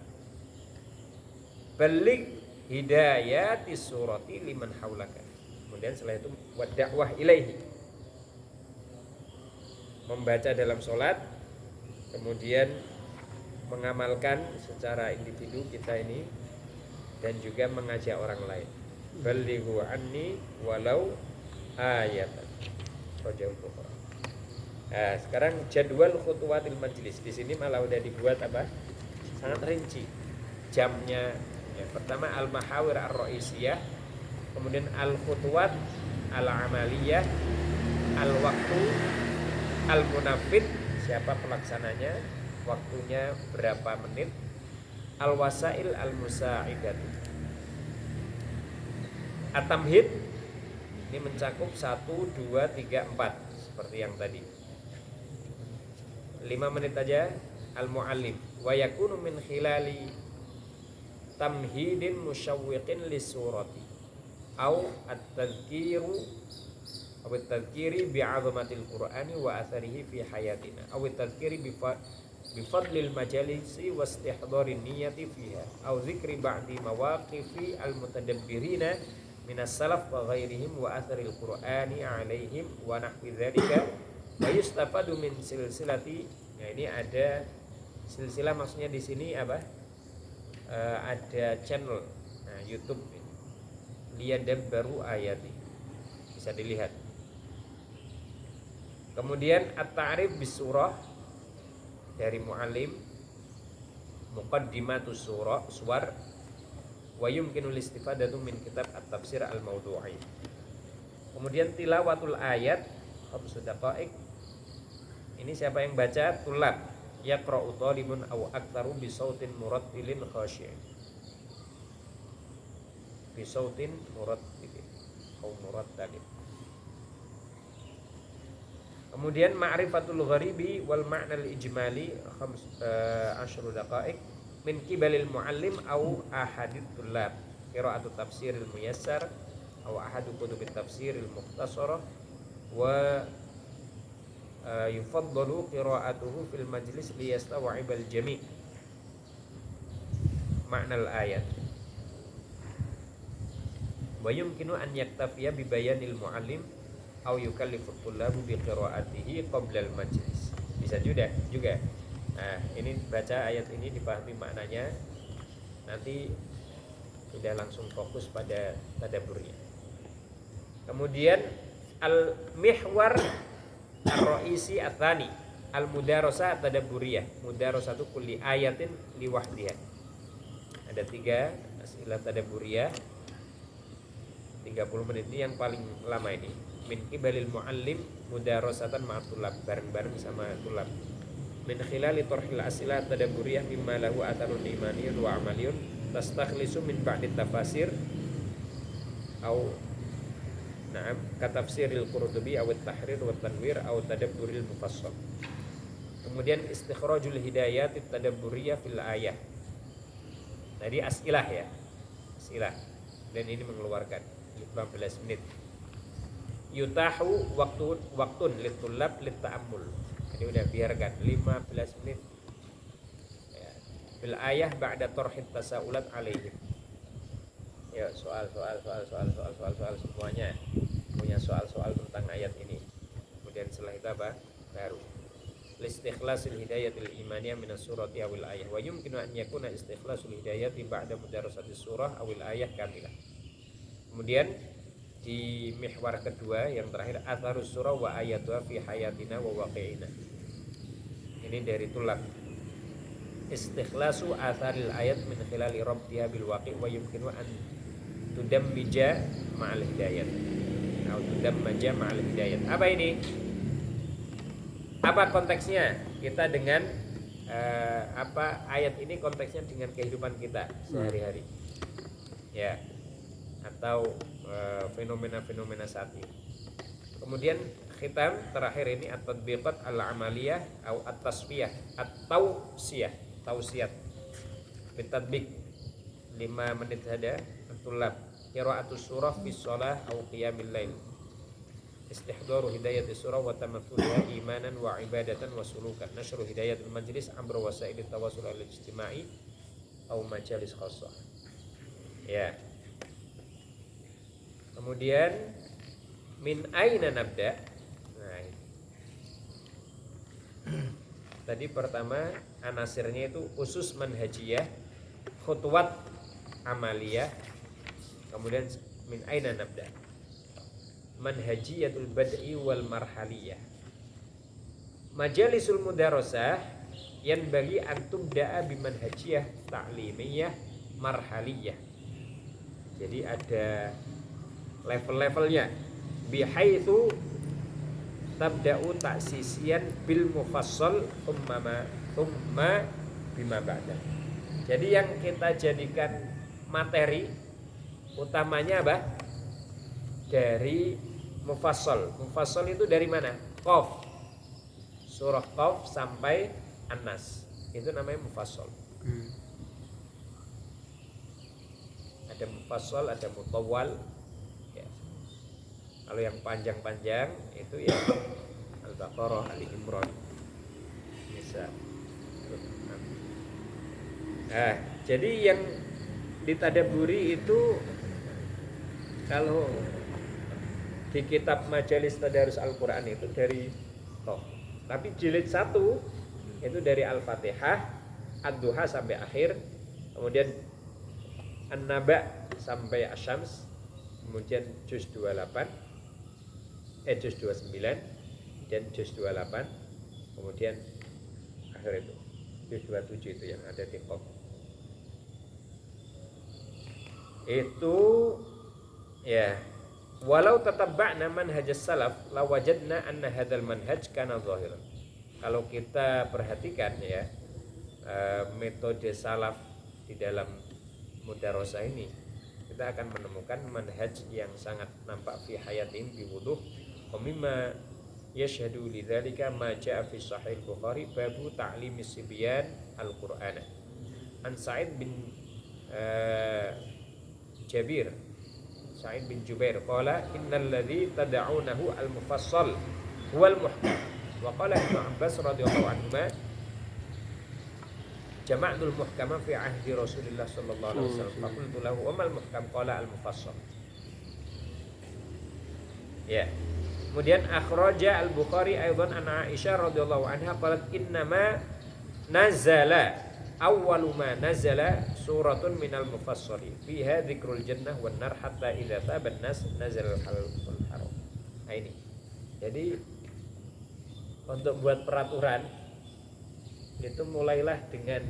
Baligh hidayatis surati liman haulaka. Kemudian setelah itu wad-da'wah ilaihi, membaca dalam sholat, kemudian mengamalkan secara individu kita ini, dan juga mengajak orang lain. Balighu anni walau ayatan. Nah, sekarang jadwal khutuwatil majlis. Di sini malah udah dibuat sangat rinci jamnya. Ya, pertama al-mahawir ar-ra'isiyah, kemudian al-khutuwat al-amaliyah, al-waktu al-munafid, siapa pelaksananya, waktunya berapa menit, al-wasail al-musa'idatu. At-tamhid ini mencakup 1, 2, 3, 4 seperti yang tadi. 5 menit aja. Al-muallim wa yakunu min khilali tamhidin musyawwiqin lis-surati au at-tadhkiri bi'azamatil qur'ani wa atharihi fi hayatina au at-tadhkiri bifadlil majalisi wa istihdharin niyyati fiha au dzikri ba'di mawaqifi al-mutadabbirina minas salaf wa ghairihim wa atharil qur'ani 'alaihim wa nahwi dzalika wa yustafadu min silsilati. Nah, ini ada silsilah, maksudnya di sini ada channel YouTube liyadabbaru ayati, bisa dilihat. Kemudian at-ta'rif bis surah dari muallim, muqaddimatus surah suwar wa yumkinul istifadatu min kitab at-tafsir al-mawdu'i. Kemudian tilawatul ayat khamsu daqaiq. Ini siapa yang baca? Tulab. yaqra'u talibun aw aktsaru bi sautin murattilin khashi'in. Bi sautin murattilin atau murattalin. Kemudian ma'rifatul gharibi wal ma'nal ijmali 10 daqa'iq min qibalil muallim aw ahadit tullab qira'atu tafsiril muyassar aw ahadu kutubit tafsiril mukhtasarah wa yufaddalu qira'atuhu fil majlis liyastaw'ibal jami' ma'nal ayat wa yumkinu an yaktafiya bi bayanil muallim aw yukallifu tullabu bi qira'atihi qabla al majlis. Bisa juga. Nah, ini baca ayat ini dipahami maknanya, nanti sudah langsung fokus pada tadabburnya. Kemudian al-mihwar ar-ra'isi ats-tsani al-mudarasah tadabburiyah, mudarasatu kulli ayatin liwahdiha. Ada 3 asilah tadabburiyah 30 menit ini yang paling lama ini. Min qibalil muallim mudarasatan ma'tulab, bareng-bareng sama tulab. Min khilali torhil asilah tadabburiyah mimma lahu atharun imaniyun wa amaliyun tastakhlisu min ba'di tafasir au na'am katafsiril Qurtubi aw at-tahrir wa tanwir aw tadabburil mufassal. Kemudian istikhrajul hidayat at-tadabburiyah fil ayah. Tadi asilah ya. Asilah. Dan ini mengeluarkan 15 menit. Yutahu waktun litulab litta'ammul. Jadi udah biarkan 15 menit. Ya. Bil ayah ba'da torhid tasaulat alaihim. Ya, soal semuanya. Punya soal-soal tentang ayat ini. Kemudian setelah itu apa? Baru listikhlasul hidayatil imaniyah minas surati awil ayah. Wa yumkinu an yakuna istikhlasul hidayati ba'da mudarasatis surah awil ayah kamilah. Kemudian di mihwar kedua yang terakhir atharus surah wa ayatuha fi hayatina wa waqi'ina. Ini dari tulab. Istikhlasu atharil ayat min khilali rabtiha bil waqi' wa yumkinu an tudammija ma'al hidayat. Atau tudammaja ma'al hidayat. Apa ini? Apa konteksnya? Kita dengan apa ayat ini konteksnya dengan kehidupan kita sehari-hari. Ya. Atau fenomena-fenomena saat ini. Kemudian khitam terakhir ini at-tadbiqat al-amaliyah atau at-tasfiyah at-tausiyah, tausiat bitadbiq 5 menit saja. Tulab qira'atus surah fi shalah atau qiyamil lail, istihdaru hidayatis surah wa tamatthulha imanan wa ibadatan wa sulukan, nashru hidayatul majlis amru wasailit tawassul al-ijtima'i atau majalis khassah. Ya. Kemudian min aina nabda. Nah, tadi pertama anasirnya itu usus manhajiyah, khutwat amaliyah. Kemudian min aina nabda. Manhajiyatul bad'i wal marhaliyah. Majalisul mudarasah yanbaghi an tubda'a bi manhajiyah ta'limiyah marhaliyah. Jadi ada level-levelnya, bihaitsu tabda'u ta'sisiyan bil mufassal thumma bima ba'da. Jadi yang kita jadikan materi utamanya apa? Dari mufassal. Mufassal itu dari mana? Qaf. Surah Qaf sampai An-Nas. Itu namanya mufassal. Ada mufassal, ada mutawwal. Kalau yang panjang-panjang itu ya Al-Baqarah, Ali Imran, Nisa. Nah, jadi yang ditadabburi itu kalau di kitab Majalis Tadarus Al-Quran itu dari tapi jilid 1 itu dari Al-Fatihah, Ad-Duha sampai akhir, kemudian An-Naba sampai Asy-Syams, kemudian juz 28, juz 29 dan juz 28, kemudian akhir itu juz 27 itu yang ada di Qaf. Itu ya, walau tatabba'na manhaj salaf lawajadna anna hadzal manhaj kana zahiran. kalau kita perhatikan ya, metode salaf di dalam mudarosah ini, kita akan menemukan manhaj yang sangat nampak fi hayatin biwuduh. Wa mimma yashhadu lidzalika ma jaa fi sahih Bukhari babu ta'limis sibyan al-Qur'ana. An Sa'id bin Jabir Sa'id bin Jubair qala innal ladzi tad'unahu al-mufassal huwal muhkam. Wa qala Ibnu Abbas radhiyallahu anhuma jama'tul muhkama fi ahdi Rasulillah sallallahu alaihi wasallam. Faqultu lahu wa mal muhkam qala al-mufassal. Ya. Kemudian akhraja al-Bukhari aidan an Aisyah radhiyallahu anha qalat innama nazala awwalu ma nazala suratun minal mufassali fiha dzikrul jannah wan nar hatta idza taban nas nazala al haram. Nah ini. Jadi untuk buat peraturan itu mulailah dengan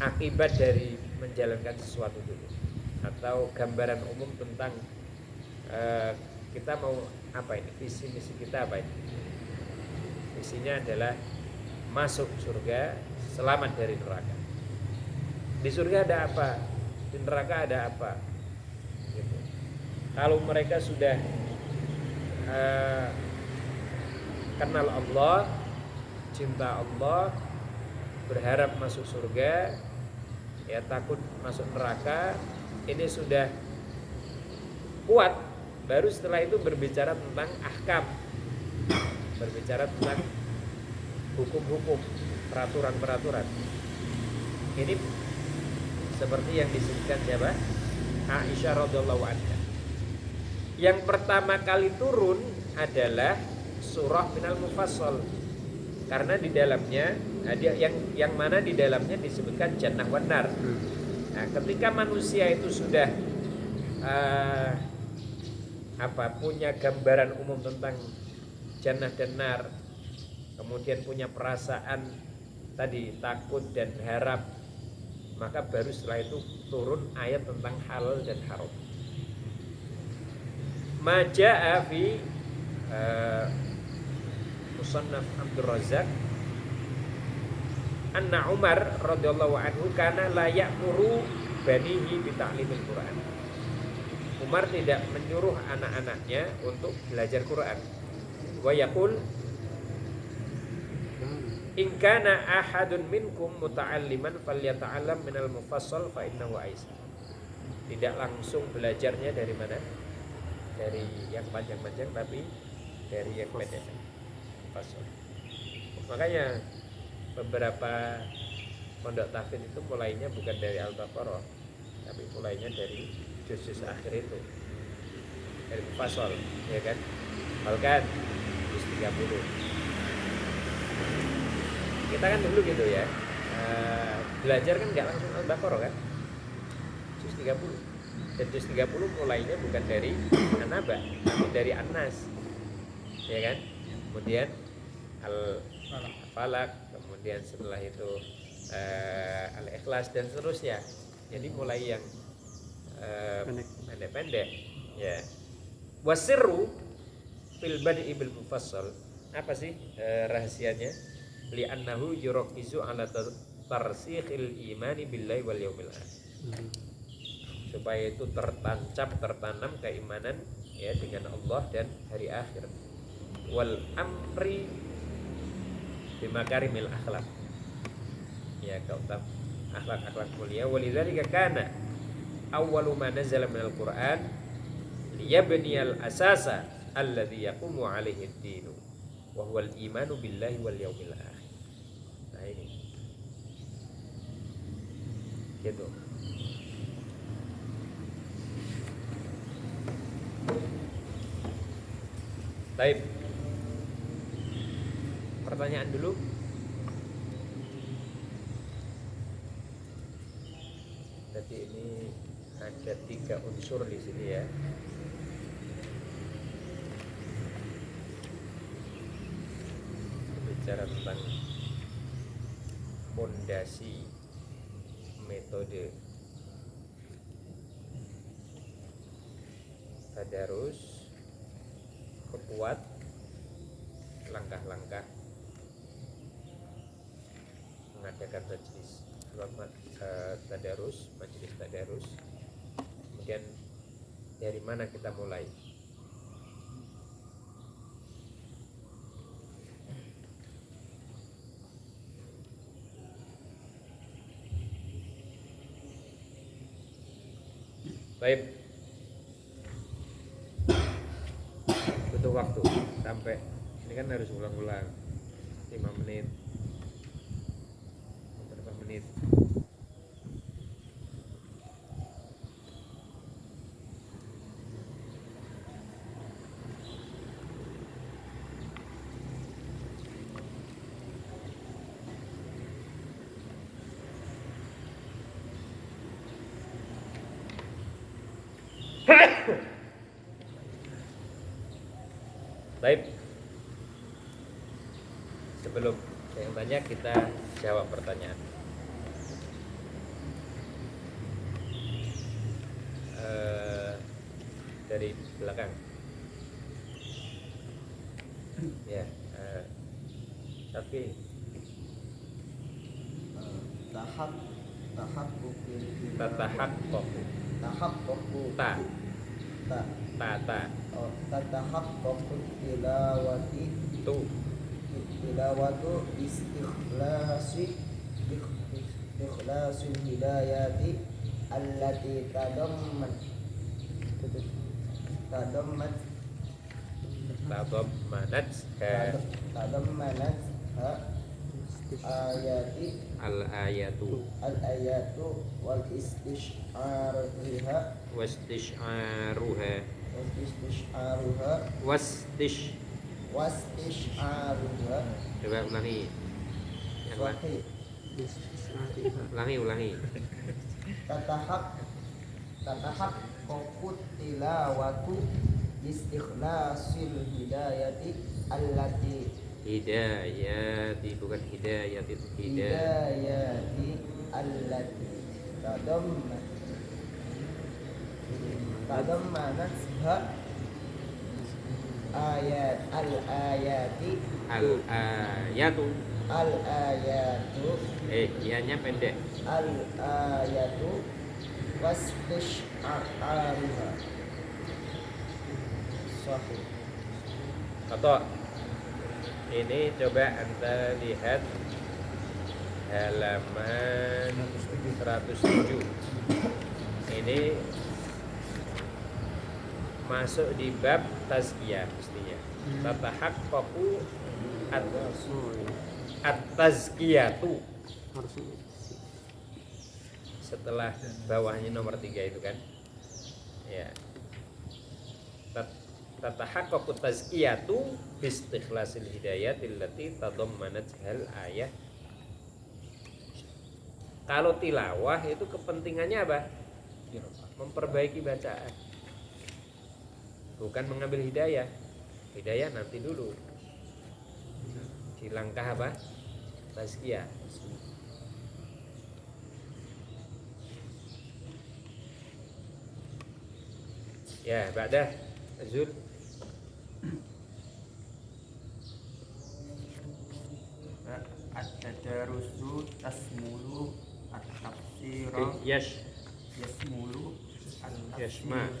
akibat dari menjalankan sesuatu dulu, atau gambaran umum tentang kita mau apa ini, visi misi kita apa ini. Visinya adalah masuk surga, selamat dari neraka. Di surga ada apa, di neraka ada apa gitu. Kalau mereka sudah kenal Allah, cinta Allah, berharap masuk surga, ya takut masuk neraka, ini sudah kuat. Baru setelah itu berbicara tentang ahkam, berbicara tentang hukum-hukum, peraturan-peraturan. Ini seperti yang disebutkan siapa? Aisyah radhiyallahu anha. Yang pertama kali turun adalah surah minal mufassal, karena di dalamnya yang mana di dalamnya disebutkan jannah wan nar. Nah, ketika manusia itu sudah punya gambaran umum tentang jannah dan nar, kemudian punya perasaan tadi takut dan harap, maka baru setelah itu turun ayat tentang halal dan haram. Majaa fi Musannaf Abdul Razak anna Umar radhiyallahu anhu kana la ya'muru banihi bi ta'limil Qur'an. Umar tidak menyuruh anak-anaknya untuk belajar Quran. Wa yaqul in kana ahadun minkum muta'alliman falyata'allam minal mufassal fa innahu aisar. Tidak langsung belajarnya dari mana? Dari yang panjang-panjang, tapi dari yang pendek. Mufassal. Makanya beberapa pondok tahfidz itu mulainya bukan dari Al-Baqarah, tapi mulainya dari juz akhir itu, dari mufassal, ya kan? Bahkan juz 30. Kita kan dulu gitu ya, belajar kan nggak langsung Al-Baqarah kan, juz 30. Dan juz 30 mulainya bukan dari An-Naba, tapi dari An-Nas, ya kan? Kemudian Al-Falaq, kemudian setelah itu Al-Ikhlas dan seterusnya. Jadi mulai yang pendek-pendek, ya. Wasirru fil bad'i bil mufassal. Apa sih rahasianya? Li'annahu yurakizu ala tarsikhil imani billahi wal yaumil akhir. Supaya itu tertanam keimanan ya dengan Allah dan hari akhir. Wal amri bimakarimil akhlak. Ya, kautab akhlak-akhlak mulia. Walidzalika kana awwalu ma nazala minal Qur'an liyabniyal asasa alladzi yaqumu 'alaihi ad-din wa huwal imanu billahi wal yaumil akhir. Nah ini. Gitu. Baik. Pertanyaan dulu. Jadi ini ada 3 unsur di sini ya. Bicara tentang fondasi metode. Tadi tadarus, kekuat langkah-langkah mengadakan majelis tadarus. Kemudian dari mana kita mulai? Baik, butuh waktu sampai ini kan harus ulang-ulang 5 menit, berapa menit? Baik, sebelum saya tanya kita jawab pertanyaan. Dari belakang ya, tapi tahaqquk tatahaqqaq ta tatahaqquk tilawatu istikhlasil hidayati allati tadammanat ayati al-ayatu wal istish'aruha wastisharuha. Coba ulangi. Yang Sahih. ulangi. Tatahak kokut tilawatu istikhlasil hidayati allati Hidayati, bukan hidayati, hidayati allati tadammanat al-ayatu ianya pendek. al-ayatu wastisharuha. Sahih. Atau ini coba Anda lihat halaman 107. Ini masuk di bab tazkiyah mestinya. Tatahaqqaqu at-tazkiyatu. Setelah bawahnya nomor 3 itu kan. Ya. Tatahaqqaqu tazkiyatu bistikhlasil hidayatil lati tadammanat hal ayat. Kalau tilawah itu kepentingannya apa? Memperbaiki bacaan. Bukan mengambil hidayah. Hidayah nanti dulu. Di langkah apa? Tazkiyah. Ya, ba'dah Azul. At-tadarusu tasmulu at-tafsira yasmulu yasmalu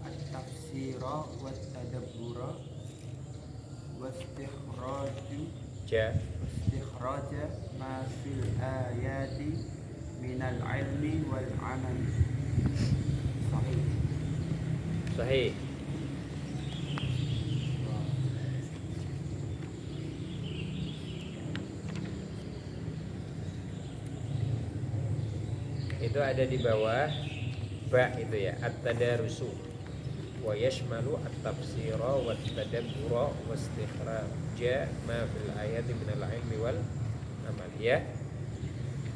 at-tafsira wat-tadabbura wastikhraja ma fil ayati minal ilmi wal amali. Sahih. Itu ada di bawah ba itu ya, at-tadarusu wa yashmalu at-tafsira wa at-tadabbura wa istikhraja ma fil ayati minal ilmi wal amal ya.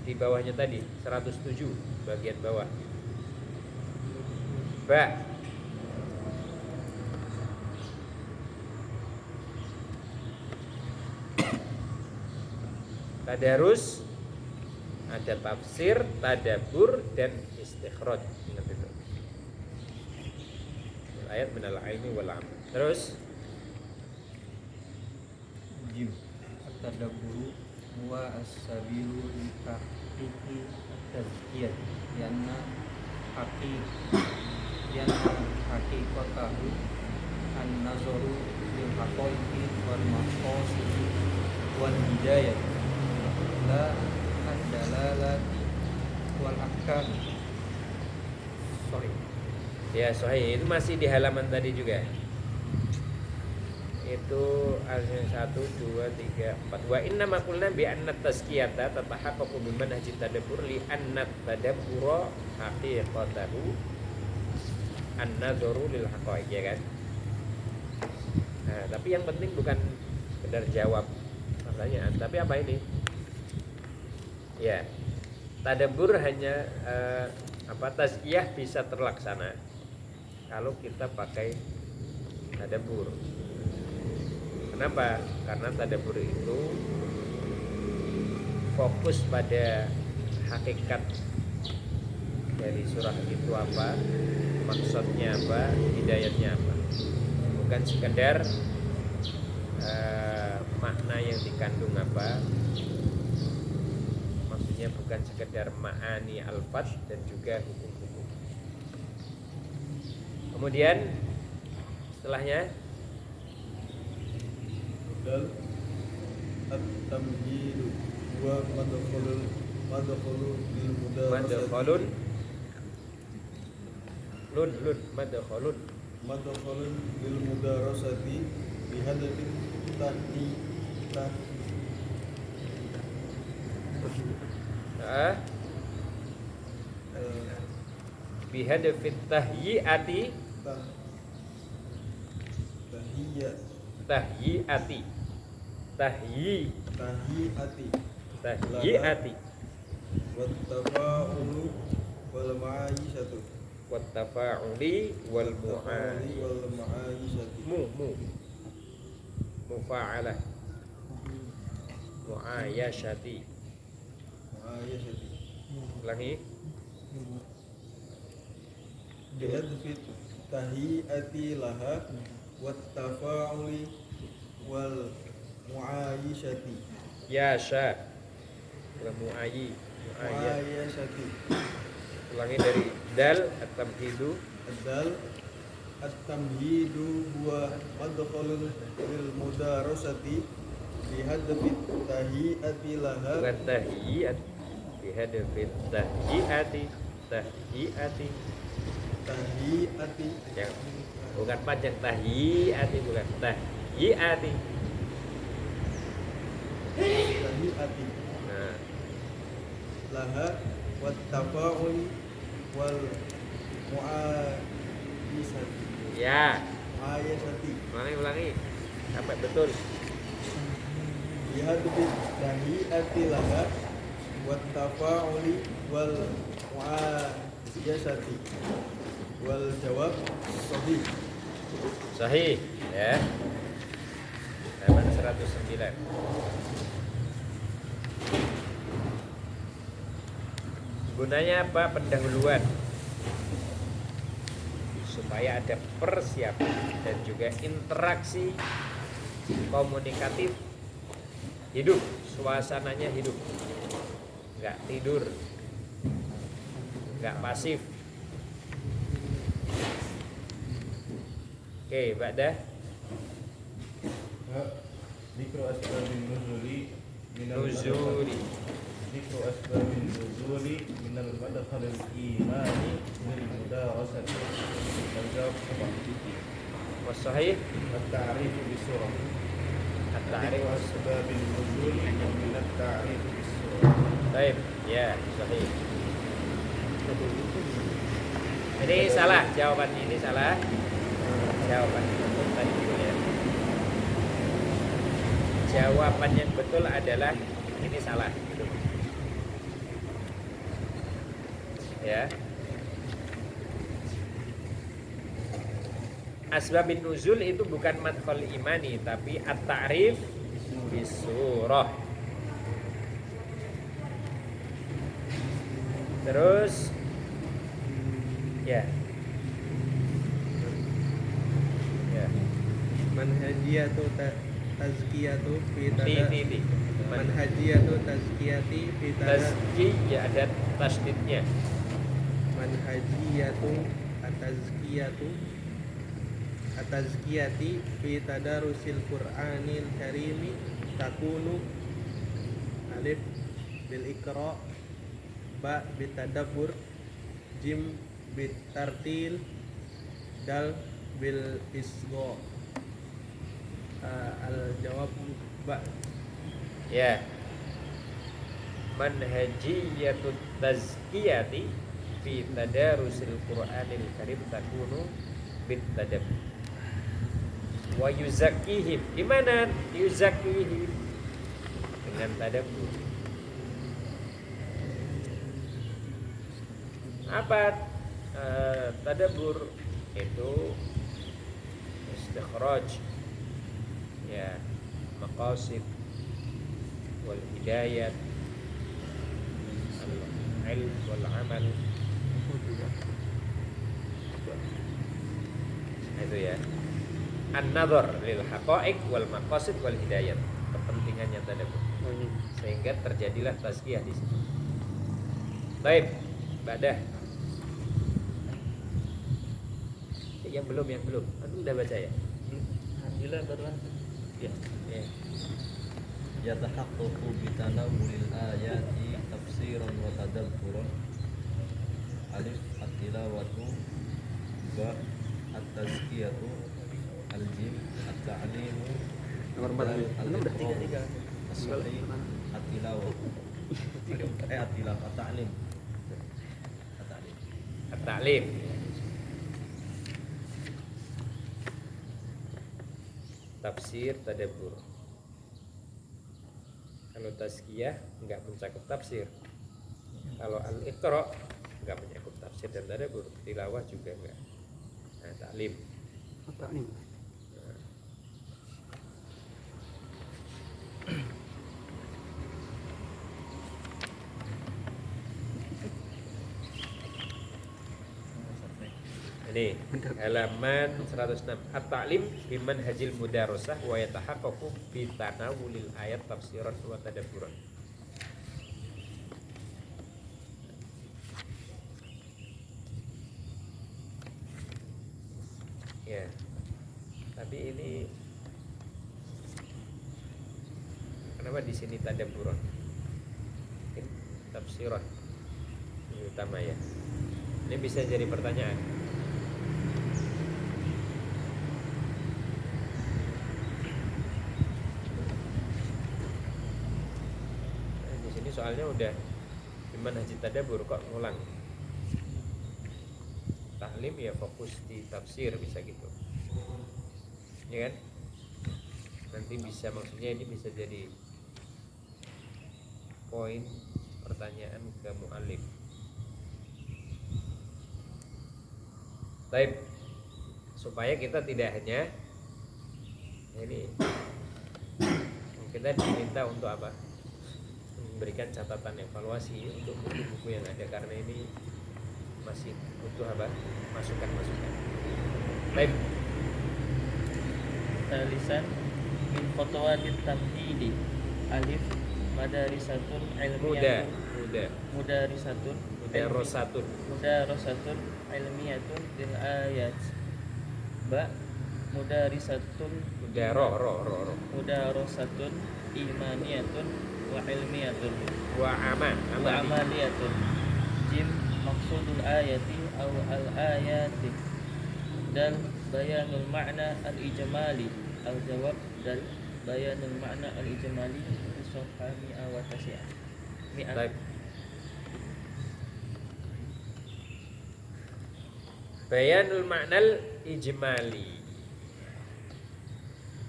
Di bawahnya tadi 107 bagian bawah. Ba tadarus ada tafsir, tadabbur dan istikhraj. Ingat itu. ayat minal ilmi wal amal. Terus Jim at-tadabburu huwa as-sabilu li tahqiqi at-tazkiyah yanna haqiqatahu an-nazaru lil haqaiqi wal maqasidi wal hidayah la ad-dalalati wal ahkam. Sorry. ya sahih, itu masih di halaman tadi juga. Itu al-1 2 3 4. Wa inna ma qulna bi anna tazkiyata tatahaqqaqu bi manhaj tadabbur li anna tadabbura haqiqatahu an-nadharu lil haqaiq, ya kan? Nah, tapi yang penting bukan sekedar jawab pertanyaan, tapi apa ini? Ya, tadabbur hanya tazkiyah bisa terlaksana kalau kita pakai tadabbur. Kenapa? Karena tadabbur itu fokus pada hakikat dari surah itu apa, maksudnya apa, hidayatnya apa. Bukan sekedar makna yang dikandung apa, maksudnya bukan sekedar ma'ani al-fadh dan juga hukum-hukum. Kemudian setelahnya dan at-tamhidu wa madkhulul lil madkhalun madkhulun lil mudarasati bi hadafi tahdi bihadafit tahyiati wattafa'uli wal mufa'alah mu'ayyashati. Ulangi. bihadfi tahiyati laha wattafa'uli wal mu'ayyishati Yasha wa mu'ayyashati. Ulangi dari dal at-tamhidu. Ad-dal at-tamhidu huwa madkhulun lil mudarasati bihadfi tahiyati laha. Bukan tahiyat, bihadafit tahiyati. Yang bukan panjang, tahiyati, bukan tahiyati. Nah, laha wattafa'ul wal mu'ayyishati. ya, Mu'ayyishati ulangi sampai betul. bihadfi tahiyati laha wattafa'ul wal mu'ayyishati. Wal jawab sahih. Sahih, ya. Halaman 109. Gunanya apa? Pendahuluan, supaya ada persiapan dan juga interaksi komunikatif hidup, suasananya hidup, nggak tidur, nggak pasif. Oke, Ba'dah. Dzikru asbabin nuzuli Dzikru asbabin nuzuli minal madkhalil imani wal mudarasati. Menjawab apa? Wasahih At-ta'rifu bisurah. at-ta'rif. Dzikru asbabin nuzuli minat ta'rifu bisurah. Baik, ya, sahih. Ini salah, jawaban ini salah. Jawaban betul tadi dulu ya. Jawaban yang betul adalah ini salah gitu. Ya. Asbabun nuzul itu bukan madkhul imani tapi at-ta'rif bisurah. Terus ya. manhajiyatu tazkiyatu fi Ti. manhajiyatu tazkiyati fi Tazkiyah ada tasdidnya. manhajiyatu atazkiyati fi tadarusil Qur'anil karimi takunu alif bil iqra, ba bitadabbur, jim bitartil, dal bil isgha. Al jawab ba. Ya. Manhajiyatut tazkiyati fi tadarusil Qur'anil karim takunu bitadabbur. Wa yuzakkihim. Gimana yuzakkihim? Dengan tadabbur. Apa tadabbur? Itu istikhraj ya maqasid wal hidayat al ilm wal amal. Itu ya. An-nadhar lil haqa'iq wal maqasid wal hidayat. Kepentingannya tadabbur. Sehingga terjadilah tazkiyah di situ. Baik, Badah. Yang belum. Antum udah baca ya? Alhamdulillah baru. Ya. Yatahaqqaqu bitanawwulil ayati tafsiran wa tadabburan. Alif at-tilawatu, ba at-tazkiyatu, al-jim at-ta'limu, Nomor 4. al-iqra, as-sahih, at-tilawatu. At-tilawatu, at-ta'lim. At-ta'lim. Tafsir, tadabbur. Kalau tazkiyah enggak mencakup tafsir. Kalau al-iqra enggak mencakup tafsir dan tadabbur. Tilawah juga enggak. Nah, ta'lim. Ta'lim. Ini halaman 106. At-ta'lim biman hajil mudarasah wa yatahaqqaqu bi tanawulil ayat tafsiran wa tadabburan. Ya. Tapi ini kenapa di sini tadabburan? Mungkin tafsiran ini utama ya. Ini bisa jadi pertanyaan. Soalnya udah gimana haji tadabbur kok ngulang. Taklim ya fokus di tafsir bisa gitu. Ya kan? Nanti bisa maksudnya ini bisa jadi poin pertanyaan ke mu'allim. Baik. Supaya kita tidak hanya ini kita diminta untuk apa? Memberikan catatan evaluasi untuk buku-buku yang ada karena ini masih butuh apa? Masukan-masukan. Baik. Talisan min fatwatit tamhidi alif madarisatun ilmiyatun mudarisatun ilmiyatun lil ayat ba mudarisatun mudarasatun imaniyatun wa ilmiyatun wa amaliyatun jim maksudul ayati aw al ayati dan bayanul ma'na al ijmali al jawab dan bayanul ma'na al ijmali sofami wa tasi'ah mi'at. Bayanul ma'nal ijmali.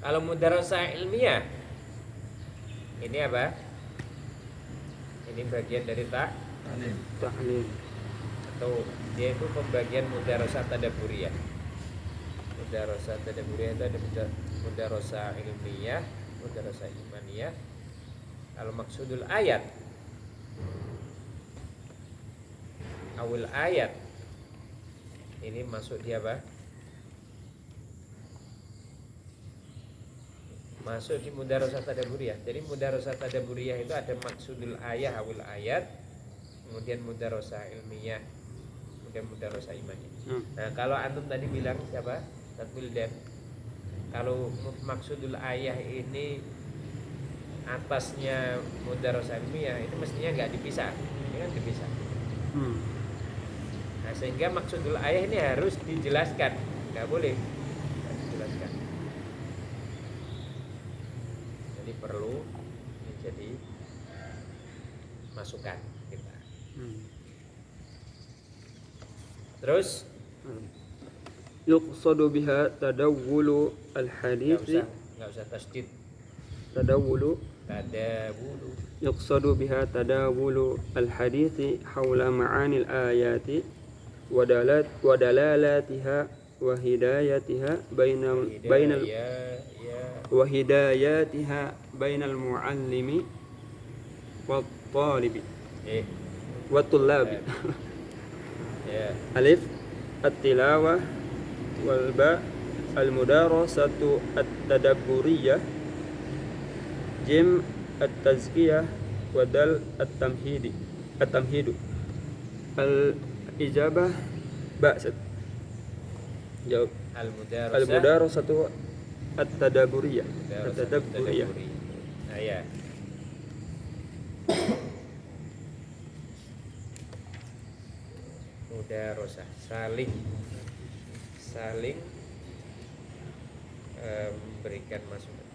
Kalau mudarasah ilmiah ini apa? Ini bagian dari ta'lim atau dia itu pembagian mudarasah tadabburiyah. Mudarasah tadabburiyah itu ada mudarasah ilmiah, mudarasah imaniyah. Kalau maksudul ayat awal ayat ini masuk dia apa? masuk di mudarosah tadaburiyah. Jadi mudarosah tadaburiyah itu ada maksudul ayah awil ayat, kemudian mudarosah ilmiah, kemudian mudarosah imani. Nah kalau antum tadi bilang siapa? Tatwil dan kalau maksudul ayah ini atasnya mudarosah ilmiah itu mestinya nggak dipisah, ini kan dipisah. Nah sehingga maksudul ayah ini harus dijelaskan, nggak boleh harus dijelaskan. Jadi perlu menjadi masukan kita. Terus yuqsadu biha tadawwulu al-hadits nggak usah tasdid. tadawwulu yuqsadu biha tadawwulu al-hadits hawla ma'ani al-ayati wa dalalatiha wa hidayatiha bainal wa hidayatiha bainal muallimi wat talibi wat tullabi. Alif at-tilawah wal ba al-mudarasatu at-tadabburiyah, jim at-tazkiyah wa dal at-tamhidu al-ijabah ba'sat. Jawab al-mudarasatu at-tadabburiyah. Nah ya. Mudarosah saling memberikan masukan,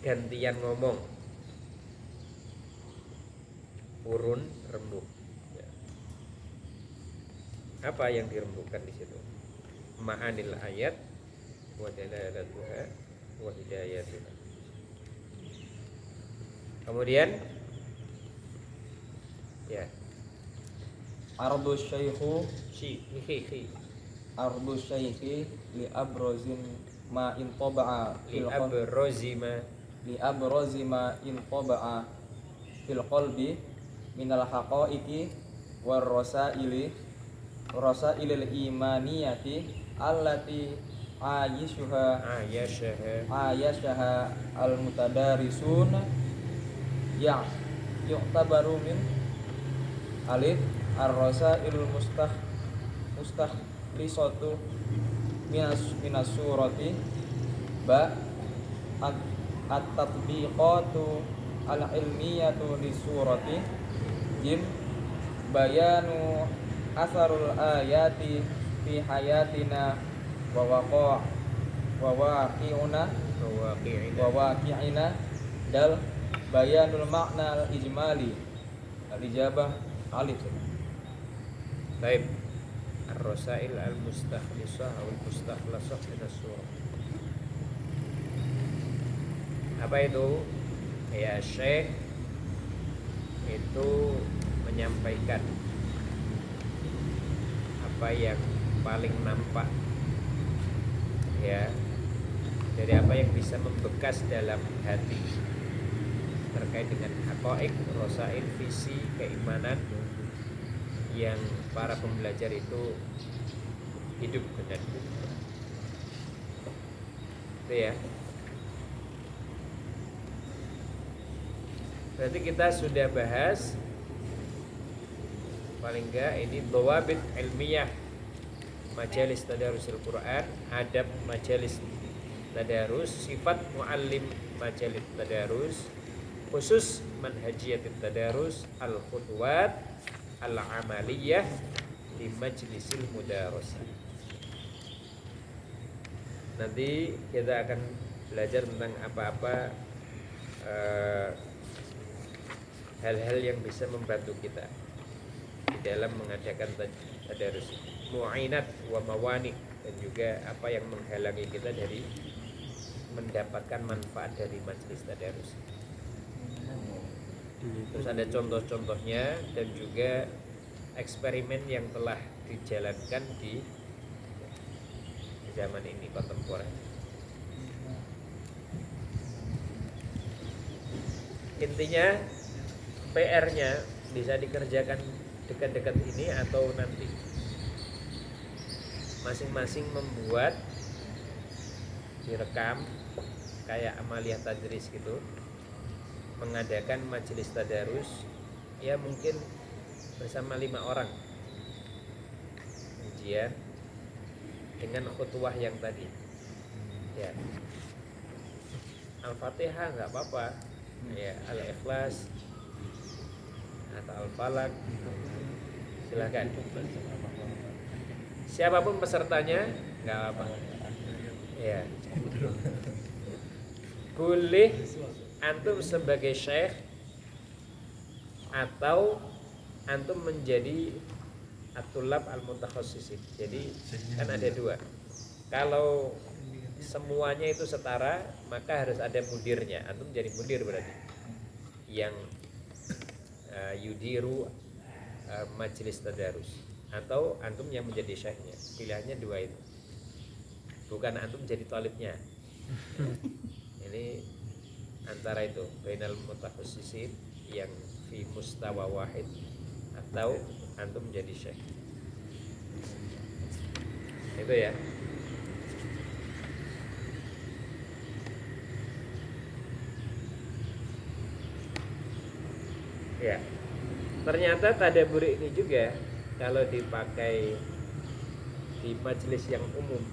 gantian ngomong, urun rembuk. Ya. Apa yang dirembukkan di situ? Ma'anil ayat wa dalalatuha wa hidayatuha. Kemudian ya Ardu syaikhu ardu syaikhi li abrozin ma in taba'a li abrozima in taba'a fil qalbi minal haqaiqi war rasailil imaniyati allati ayashaha al mutadarisun ya yu'tabaru min alif ar-rasailul mustahlisatu minas surati ba at-tatbiqatu al-ilmiyatu lisurati jim bayanu asarul ayati fi hayatina wa waqi'ina dal bayanul makna al-ijmali al-ijabah alif. Baik. Ar-rasail al-mustakhlisah atau al-mustakhlasah min as-surah. Apa itu? Ya Syekh itu menyampaikan apa yang paling nampak ya dari apa yang bisa membekas dalam hati terkait dengan haqaiq, rasail, visi, keimanan yang para pembelajar itu hidup dengan itu ya. Berarti kita sudah bahas paling enggak ini dhawabit ilmiah majalis tadarusul Quran, adab majalis tadarus, sifat muallim majalis tadarus, khusus manhajiyatit tadarus, al-khutwat al-amaliyah di majlisil mudarasah. Nanti kita akan belajar tentang apa-apa hal-hal yang bisa membantu kita di dalam mengadakan tadarus, mu'inat wa mawani, dan juga apa yang menghalangi kita dari mendapatkan manfaat dari majelis tadarus. Terus ada contoh-contohnya dan juga eksperimen yang telah dijalankan di zaman ini kontemporer. Intinya PR-nya bisa dikerjakan dekat-dekat ini atau nanti. Masing-masing membuat direkam kayak amaliyah tadris gitu, mengadakan majelis tadarus ya mungkin bersama 5 orang ujian dengan khutbah yang tadi ya. Al-Fatihah nggak apa-apa ya, Al-Ikhlas atau Al-Falaq silakan, siapapun pesertanya nggak apa ya. Boleh antum sebagai syekh atau antum menjadi at-tullab al-mutakhassisin. Jadi kan ada 2. Kalau semuanya itu setara, maka harus ada mudirnya. Antum jadi mudir berarti yang yudiru majelis tadarus, atau antum yang menjadi syekhnya. Pilihannya 2 itu. Bukan antum jadi talibnya. Ini antara itu, bainal mutakhassisin yang fi mustawa wahid, atau antum menjadi syekh. Itu ya. Ya. Ternyata tadabbur ini juga kalau dipakai di majelis yang umum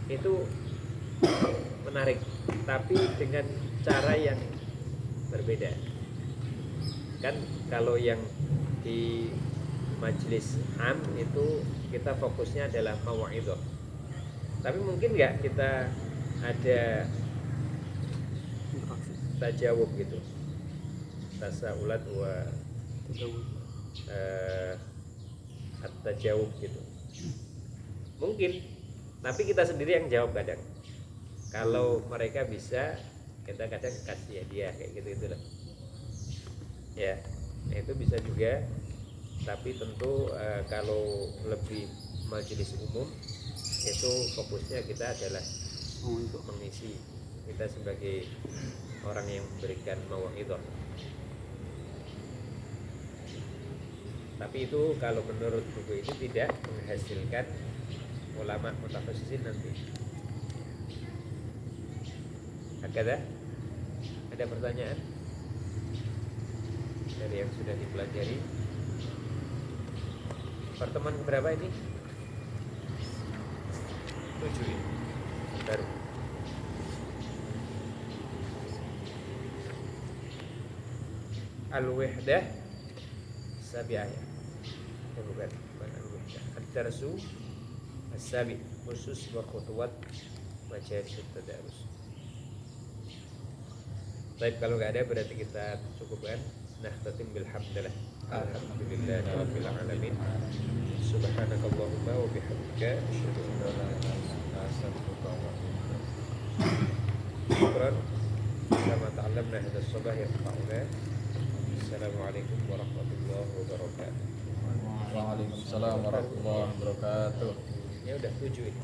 itu menarik, tapi dengan cara yang berbeda. Kan kalau yang di majelis am itu kita fokusnya adalah mau'idhah. Tapi mungkin nggak kita ada tajawub gitu, tasaulat wa at-tajawub gitu. Mungkin, tapi kita sendiri yang jawab kadang. Kalau mereka bisa, kita kadang kasih hadiah kayak gitu-gitulah. Ya, itu bisa juga. Tapi tentu kalau lebih majelis umum itu fokusnya kita adalah mengisi, kita sebagai orang yang memberikan mau'idhah. Tapi itu kalau menurut buku ini tidak menghasilkan ulama mutakhassisin nanti. Ada pertanyaan dari yang sudah dipelajari? Pertemuan keberapa ini? 7 ini baru. Al-Wihdah Sabi'ah ya? Bukan Al-Wihdah, Ad-Darsu As-Sabi' khusus wa khutuwat majalis tadarus. Baik, kalau nggak ada berarti kita cukupkan. Nakhtatim bilhamdulillah. Alhamdulillah rabbil alamin. Subhanakallahumma wa bihamdika asyhadu an la ilaha illa anta astaghfiruka wa atubu ilaik. Syukran. Kama ta'allamna hadha as-sabah yanfa'una. Assalamualaikum warahmatullahi wabarakatuh. Waalaikumsalam warahmatullahi wabarakatuh. Ya udah 7 ini.